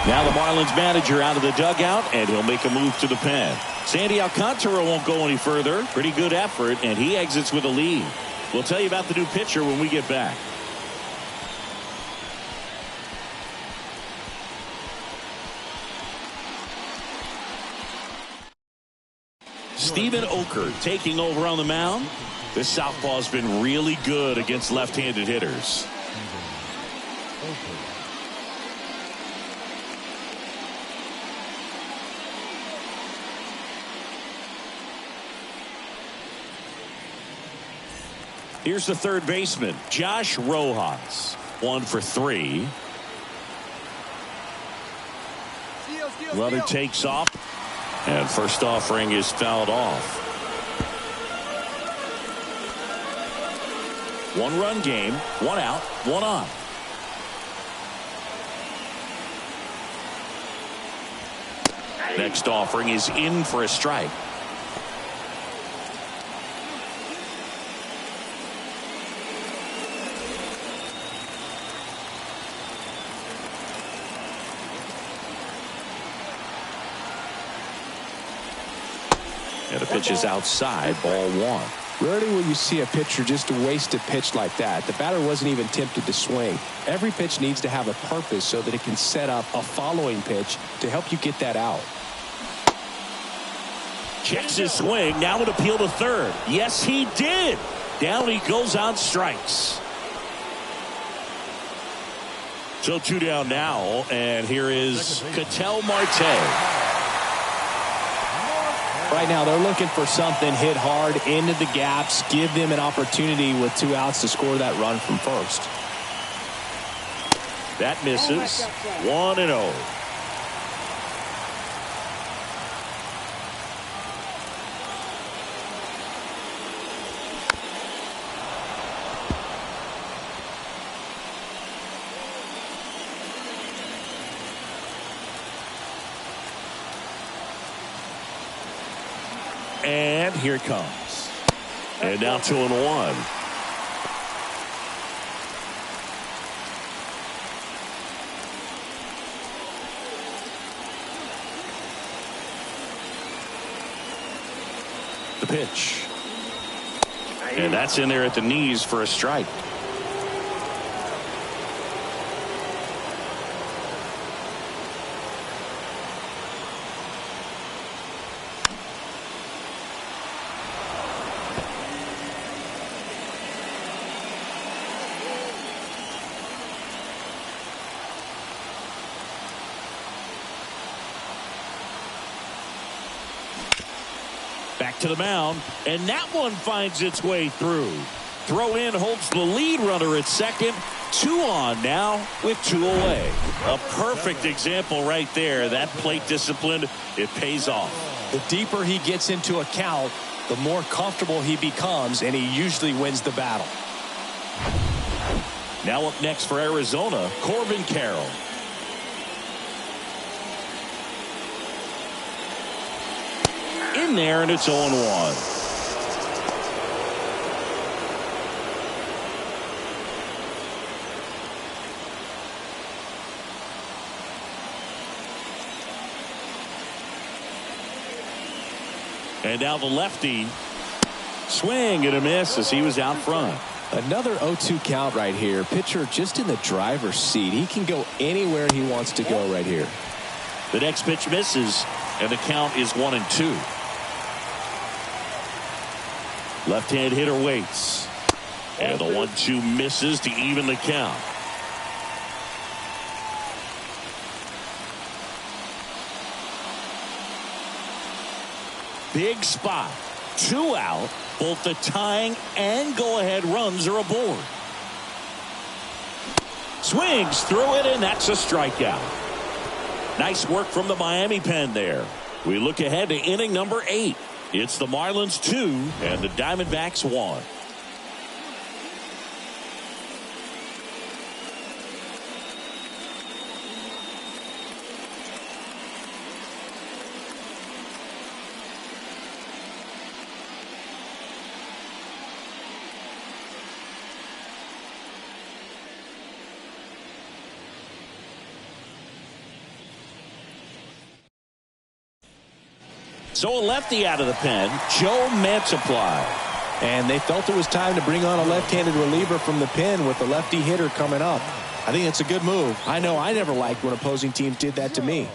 Speaker 1: Now the Marlins manager out of the dugout, and he'll make a move to the pen. Sandy Alcantara won't go any further. Pretty good effort, and he exits with a lead. We'll tell you about the new pitcher when we get back. Steven Oker taking over on the mound. This southpaw's been really good against left-handed hitters. Here's the third baseman, Josh Rojas. 1 for 3. Runner takes off. And first offering is fouled off. 1-run game, 1 out, 1 on. Next offering is in for a strike. And the pitch is outside, ball 1.
Speaker 2: Rarely will you see a pitcher just waste a pitch like that. The batter wasn't even tempted to swing. Every pitch needs to have a purpose so that it can set up a following pitch to help you get that out.
Speaker 1: Checks his swing. Now an appeal to third. Yes, he did. Down he goes on strikes. So 2 down now. And here is Ketel Marte.
Speaker 2: Right now they're looking for something, hit hard into the gaps, give them an opportunity with 2 outs to score that run from first.
Speaker 1: That misses. 1-0. And here it comes. And now 2-1. The pitch. And that's in there at the knees for a strike. Back to the mound, and that one finds its way through. Throw in holds the lead runner at second. 2 on now with 2 away. A perfect example right there. That plate discipline, it pays off.
Speaker 2: The deeper he gets into a count, the more comfortable he becomes, and he usually wins the battle.
Speaker 1: Now up next for Arizona, Corbin Carroll. In there, and it's 0-1. And now the lefty. Swing and a miss as he was out front.
Speaker 2: Another 0-2 count right here. Pitcher just in the driver's seat. He can go anywhere he wants to go right here.
Speaker 1: The next pitch misses, and the count is 1-2. Left-hand hitter waits. And the 1-2 misses to even the count. Big spot. 2 out. Both the tying and go-ahead runs are aboard. Swings through it, and that's a strikeout. Nice work from the Miami pen there. We look ahead to inning number 8. It's the Marlins 2 and the Diamondbacks 1. So a lefty out of the pen, Joe Mantiply.
Speaker 2: And they felt it was time to bring on a left-handed reliever from the pen with the lefty hitter coming up. I think it's a good move. I know I never liked when opposing teams did that to me.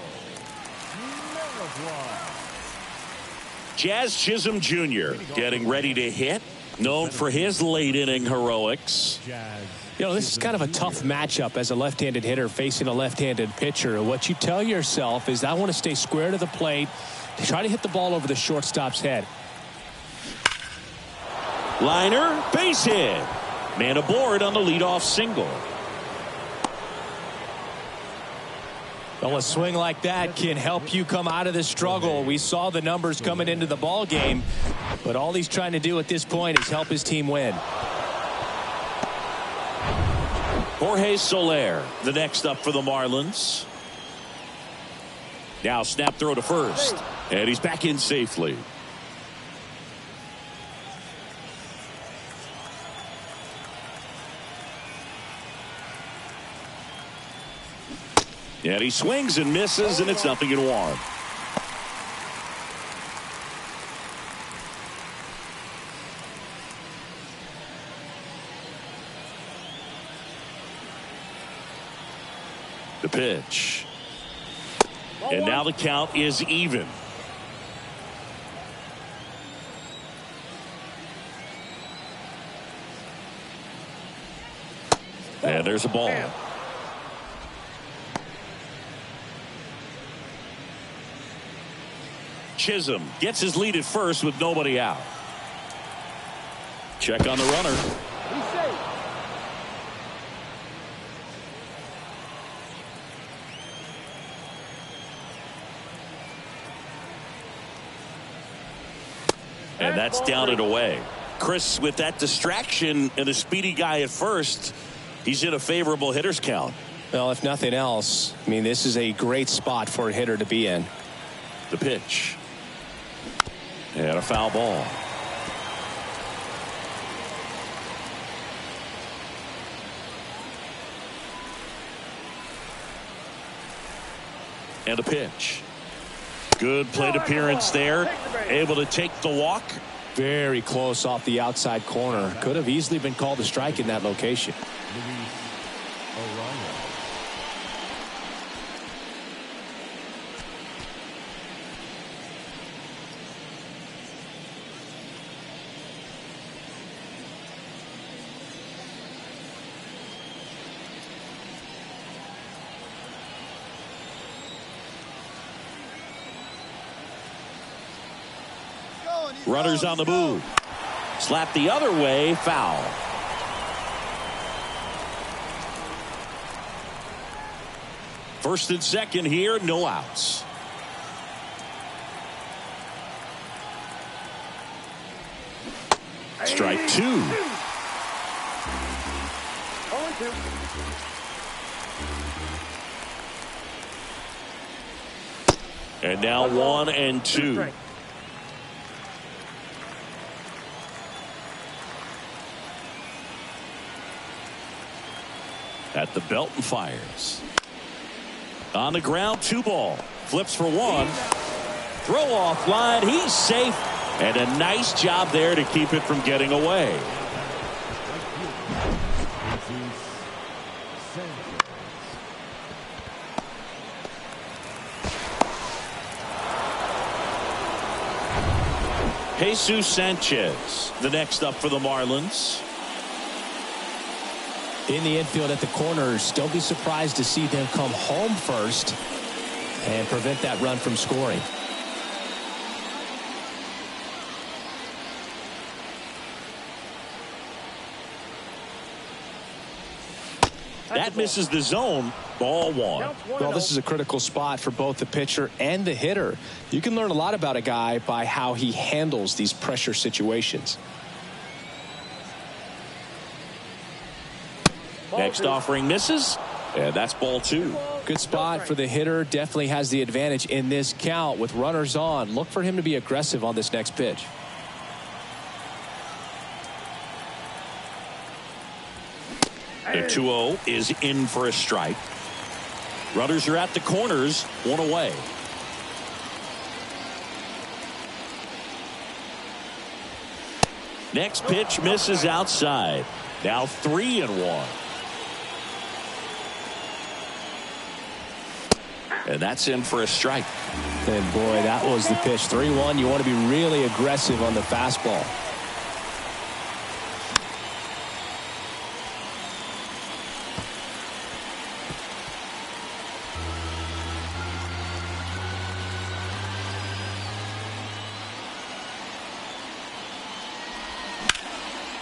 Speaker 1: Jazz Chisholm Jr. getting ready to hit. Known for his late inning heroics.
Speaker 3: Jazz
Speaker 2: You know, this is kind of a tough matchup as a left-handed hitter facing a left-handed pitcher. What you tell yourself is, I want to stay square to the plate, try to hit the ball over the shortstop's head.
Speaker 1: Liner, base hit. Man aboard on the leadoff single.
Speaker 2: Well, a swing like that can help you come out of the struggle. We saw the numbers coming into the ball game, but all he's trying to do at this point is help his team win.
Speaker 1: Jorge Soler, the next up for the Marlins. Now snap throw to first, and he's back in safely. And he swings and misses, and it's 0-1. The pitch. And now the count is even. And there's a ball. Chisholm gets his lead at first with nobody out. Check on the runner.
Speaker 4: He's safe.
Speaker 1: And that's down and away. Chris, with that distraction and a speedy guy at first, he's in a favorable hitter's count.
Speaker 2: Well, if nothing else, I mean, this is a great spot for a hitter to be in.
Speaker 1: The pitch. And a foul ball. And a pitch. Good plate appearance there. Able to take the walk.
Speaker 2: Very close off the outside corner. Could have easily been called a strike in that location.
Speaker 1: Runners on the move. Slap the other way, foul. First and second here, no outs. Strike two.
Speaker 4: 0-2.
Speaker 1: And now 1-2. At the belt and fires. On the ground, 2 ball. Flips for 1. Throw off line. He's safe. And a nice job there to keep it from getting away. Jesus Sanchez, the next up for the Marlins.
Speaker 2: In the infield at the corners, don't be surprised to see them come home first and prevent that run from scoring.
Speaker 1: That misses the zone. Ball 1.
Speaker 2: Well, this is a critical spot for both the pitcher and the hitter. You can learn a lot about a guy by how he handles these pressure situations.
Speaker 1: Next offering misses, and that's ball 2.
Speaker 2: Good spot for the hitter. Definitely has the advantage in this count with runners on. Look for him to be aggressive on this next pitch.
Speaker 1: The 2-0 is in for a strike. Runners are at the corners, 1 away. Next pitch misses outside. Now 3-1. And that's in for a strike.
Speaker 2: And boy, that was the pitch. 3-1. You want to be really aggressive on the fastball.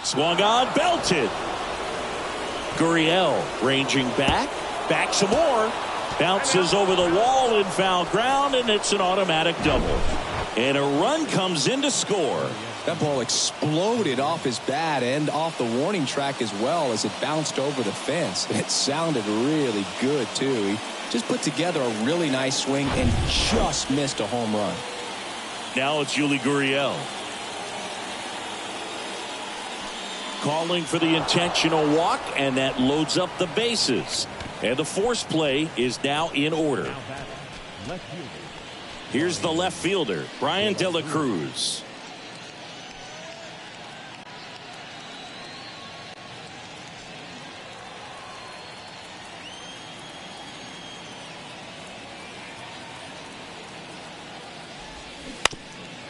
Speaker 1: Swung on, belted. Gurriel ranging back some more. Bounces over the wall in foul ground, and it's an automatic double. And a run comes in to score.
Speaker 2: That ball exploded off his bat and off the warning track as well as it bounced over the fence. It sounded really good, too. He just put together a really nice swing and just missed a home run.
Speaker 1: Now it's Yuli Gurriel. Calling for the intentional walk, and that loads up the bases. And the force play is now in order. Here's the left fielder, Brian De La Cruz.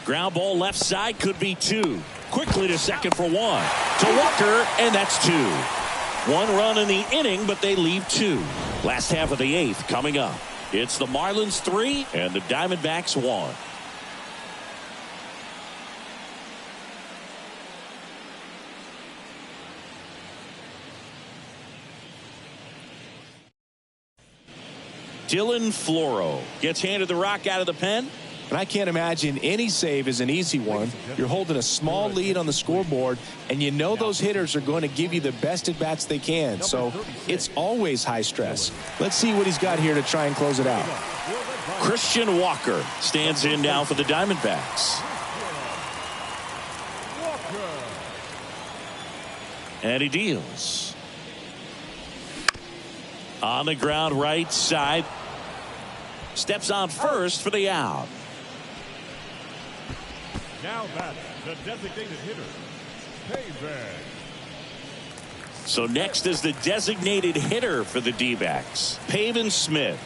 Speaker 1: Ground ball left side, could be two. Quickly to second for one. To Walker, and that's two. One run in the inning, but they leave two. Last half of the eighth coming up. It's the Marlins 3 and the Diamondbacks 1. Dylan Floro gets handed the rock out of the pen.
Speaker 2: And I can't imagine any save is an easy one. You're holding a small lead on the scoreboard, and you know those hitters are going to give you the best at-bats they can. So it's always high stress. Let's see what he's got here to try and close it out.
Speaker 1: Christian Walker stands in now for the Diamondbacks. And he deals. On the ground right side. Steps on first for the out.
Speaker 3: Now batting, the designated hitter, Payback.
Speaker 1: So next is the designated hitter for the D-backs, Pavin Smith.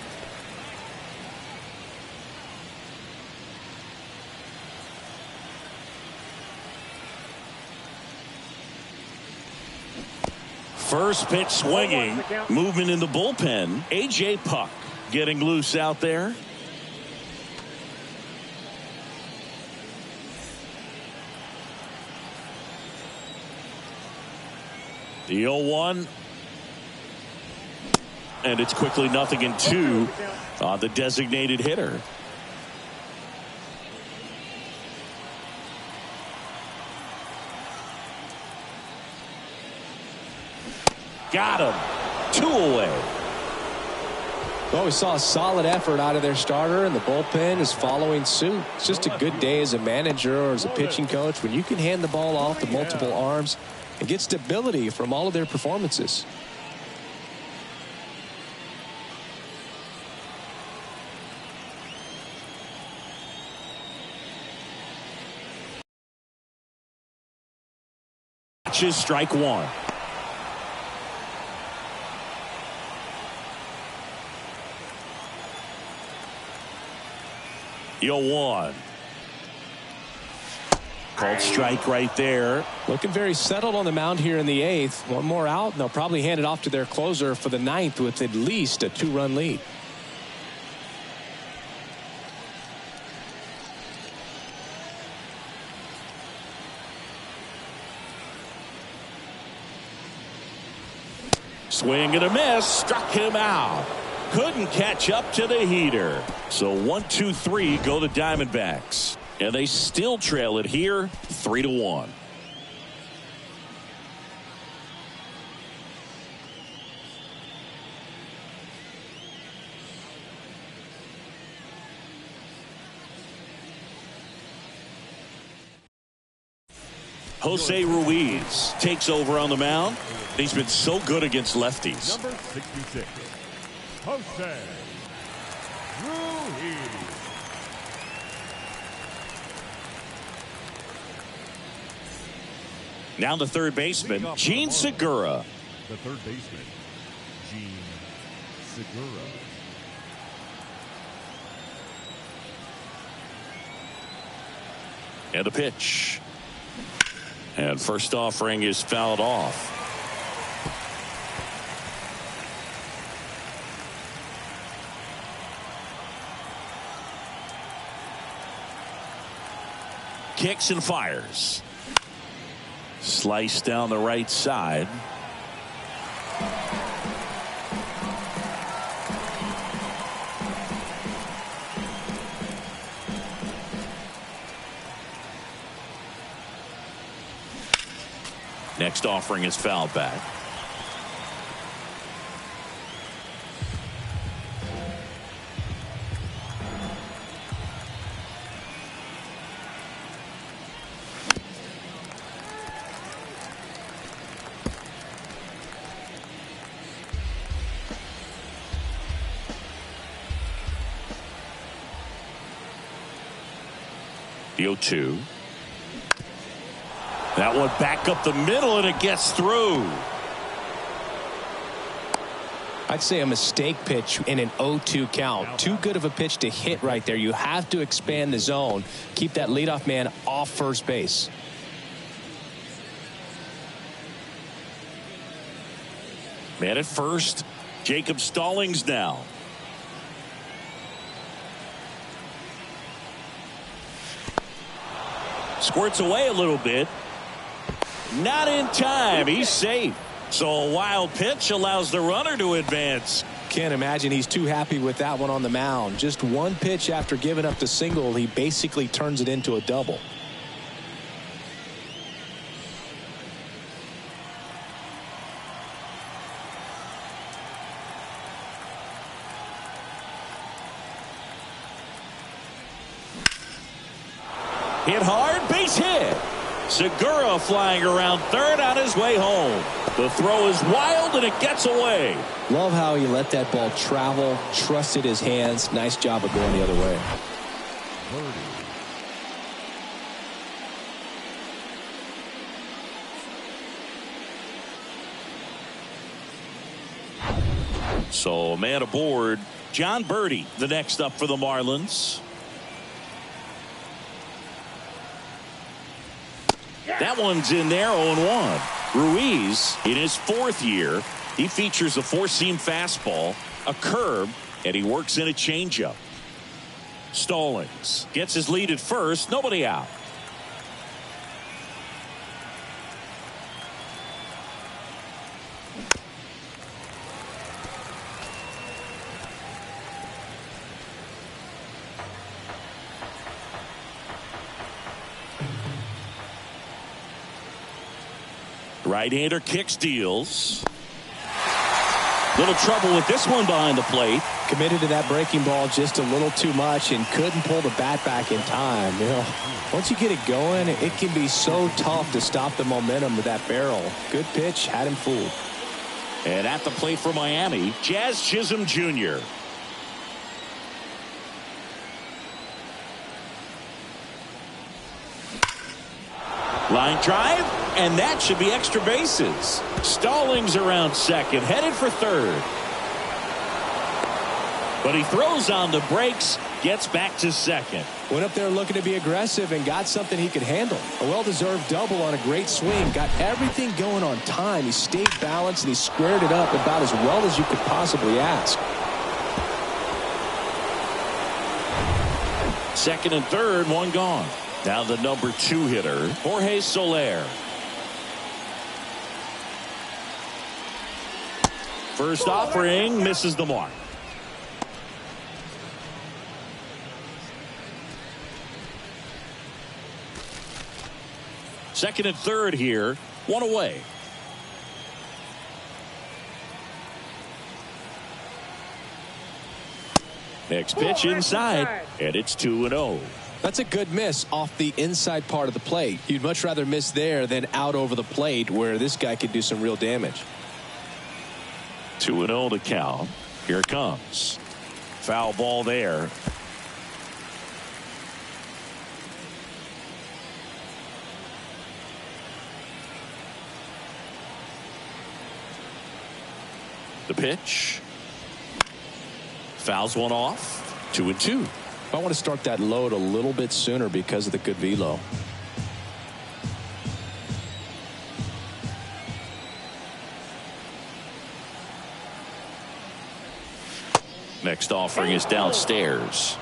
Speaker 1: First pitch swinging, movement in the bullpen. A.J. Puck getting loose out there. The 0-1. And it's quickly 0-2 on the designated hitter. Got him. 2 away.
Speaker 2: Well, we saw a solid effort out of their starter, and the bullpen is following suit. It's just a good day as a manager or as a pitching coach when you can hand the ball off to multiple arms and get stability from all of their performances.
Speaker 1: Catches strike one. The 0-1. Called strike right there.
Speaker 2: Looking very settled on the mound here in the eighth. One more out, and they'll probably hand it off to their closer for the ninth with at least a 2-run lead.
Speaker 1: Swing and a miss. Struck him out. Couldn't catch up to the heater. So 1-2-3 go the Diamondbacks. And they still trail it here 3-1. Jose Ruiz takes over on the mound. He's been so good against lefties.
Speaker 3: Number 66, Jose Ruiz.
Speaker 1: Now the third baseman, Gene Segura.
Speaker 3: The third baseman, Gene Segura.
Speaker 1: And a pitch. And first offering is fouled off. Kicks and fires. Slice down the right side. Next offering is fouled back. The 0-2. That one back up the middle, and it gets through.
Speaker 2: I'd say a mistake pitch in an 0-2 count. Too good of a pitch to hit right there. You have to expand the zone. Keep that leadoff man off first base.
Speaker 1: Man at first, Jacob Stallings now. Squirts away a little bit. Not in time. He's safe. So a wild pitch allows the runner to advance.
Speaker 2: Can't imagine he's too happy with that one on the mound. Just one pitch after giving up the single, he basically turns it into a double.
Speaker 1: Hit hard, base hit. Segura flying around third on his way home. The throw is wild, and it gets away.
Speaker 2: Love how he let that ball travel, trusted his hands. Nice job of going the other way.
Speaker 1: So a man aboard. John Birdie, the next up for the Marlins. That one's in there, 0-1. Ruiz, in his fourth year, he features a four-seam fastball, a curve, and he works in a changeup. Stallings gets his lead at first, nobody out. Right-hander kicks, deals. Little trouble with this one behind the plate.
Speaker 2: Committed to that breaking ball just a little too much and couldn't pull the bat back in time. You know, once you get it going, it can be so tough to stop the momentum of that barrel. Good pitch, had him fooled.
Speaker 1: And at the plate for Miami, Jazz Chisholm Jr. Line drive, and that should be extra bases. Stallings around second, headed for third. But he throws on the brakes, gets back to second.
Speaker 2: Went up there looking to be aggressive and got something he could handle. A well-deserved double on a great swing. Got everything going on time. He stayed balanced and he squared it up about as well as you could possibly ask.
Speaker 1: Second and third, one gone. Now the number 2 hitter, Jorge Soler. First offering misses the mark. Second and third here, one away. Next pitch inside, and it's 2-0.
Speaker 2: That's a good miss off the inside part of the plate. You'd much rather miss there than out over the plate where this guy could do some real damage.
Speaker 1: 2-0 to count. Here it comes. Foul ball there. The pitch. Fouls one off. 2-2.
Speaker 2: I want to start that load a little bit sooner because of the good velo.
Speaker 1: Next offering is downstairs.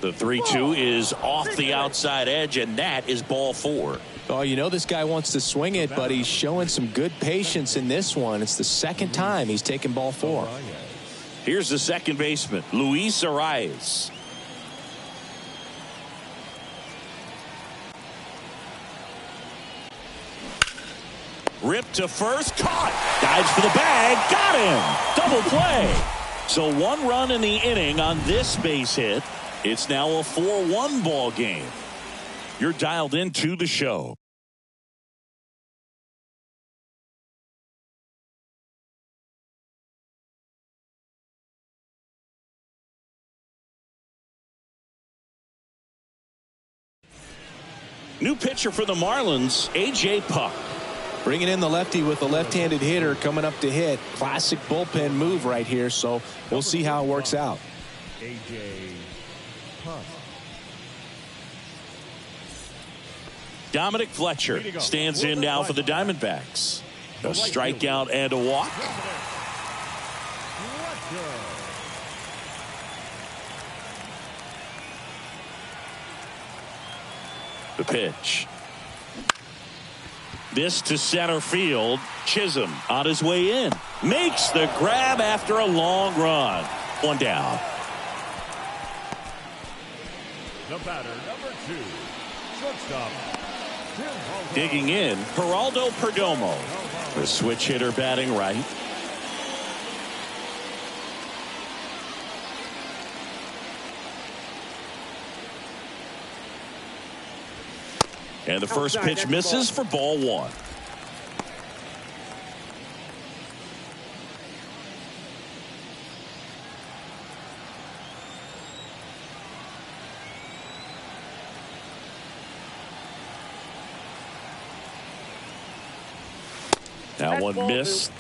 Speaker 1: The 3-2 is off the outside edge, and that is ball 4.
Speaker 2: Oh, you know this guy wants to swing it, but he's showing some good patience in this one. It's the second time he's taken ball 4.
Speaker 1: Here's the second baseman, Luis Arias. Ripped to first, caught, dives for the bag, got him, double play. So 1 run in the inning on this base hit. It's now a 4-1 ball game. You're dialed into the show. New pitcher for the Marlins, A.J. Puck.
Speaker 2: Bringing in the lefty with a left-handed hitter coming up to hit. Classic bullpen move right here, so we'll see how it works out.
Speaker 3: A.J. Puck.
Speaker 1: Dominic Fletcher stands in now for the Diamondbacks. A strikeout and a walk. The pitch. This to center field. Chisholm on his way in. Makes the grab after a long run. 1 down.
Speaker 3: The batter, number 2, shortstop.
Speaker 1: Digging in, Geraldo Perdomo. The switch hitter batting right. And the first pitch misses for ball 1. That one missed.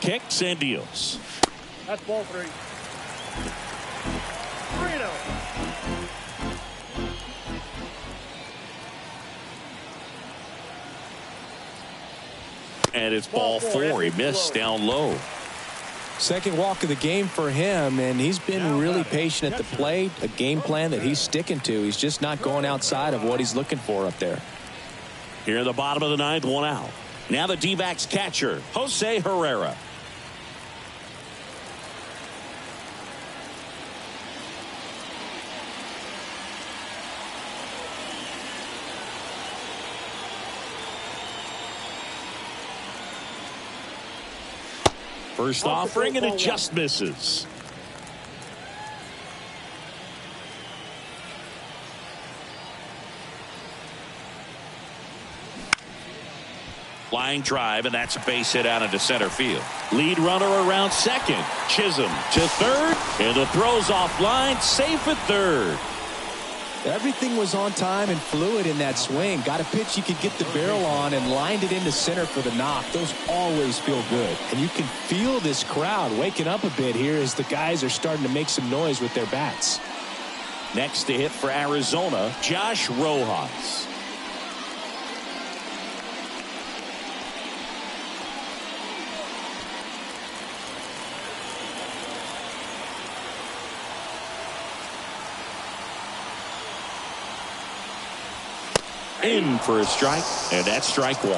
Speaker 1: Kicks and deals.
Speaker 4: That's ball 3. 3-0.
Speaker 1: And it's ball 4. He missed down low.
Speaker 2: Second walk of the game for him, and he's been really patient at the plate. A game plan that he's sticking to. He's just not going outside of what he's looking for up there.
Speaker 1: Here in the bottom of the 9th, 1 out. Now the D-backs catcher, Jose Herrera. First offering, and it just misses. Line drive, and that's a base hit out into center field. Lead runner around second. Chisholm to third, and the throw's offline, safe at third.
Speaker 2: Everything was on time and fluid in that swing. Got a pitch you could get the barrel on and lined it into center for the knock. Those always feel good. And you can feel this crowd waking up a bit here as the guys are starting to make some noise with their bats.
Speaker 1: Next to hit for Arizona, Josh Rojas. In for a strike, and that's strike 1.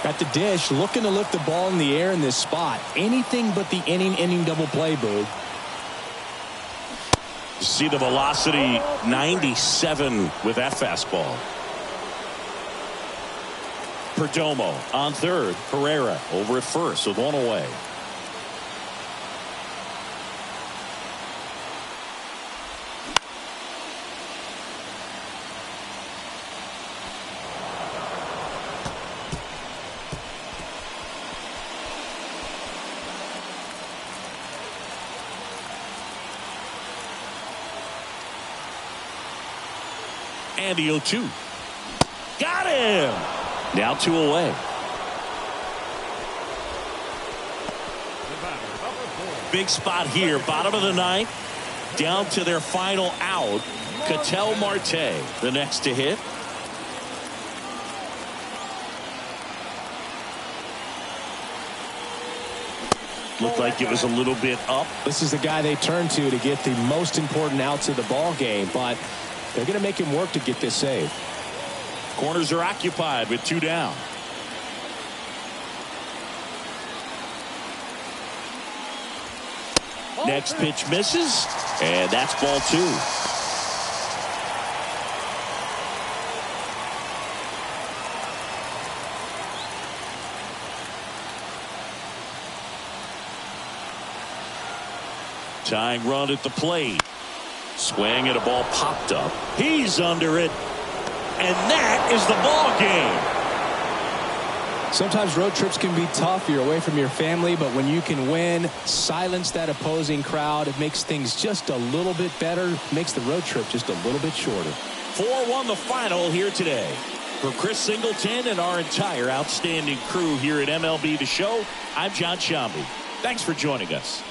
Speaker 2: Got the dish, looking to lift the ball in the air in this spot. Anything but the inning double play, Boog.
Speaker 1: See the velocity, 97 with that fastball. Perdomo on third. Herrera over at first with 1 away. And the 0-2. Got him. Now 2 away. Big spot here. Bottom of the 9th. Down to their final out. Ketel Marte, the next to hit. Looked like it was a little bit up.
Speaker 2: This is the guy they turn to get the most important outs of the ball game, but they're going to make him work to get this save.
Speaker 1: Corners are occupied with 2 down. Next pitch misses, and that's ball 2. Tying run at the plate. Swing and a ball popped up. He's under it. And that is the ball game.
Speaker 2: Sometimes road trips can be tough. You're away from your family, but when you can win, silence that opposing crowd, it makes things just a little bit better, makes the road trip just a little bit shorter.
Speaker 1: 4-1 the final here today. For Chris Singleton and our entire outstanding crew here at MLB The Show, I'm John Shambi. Thanks for joining us.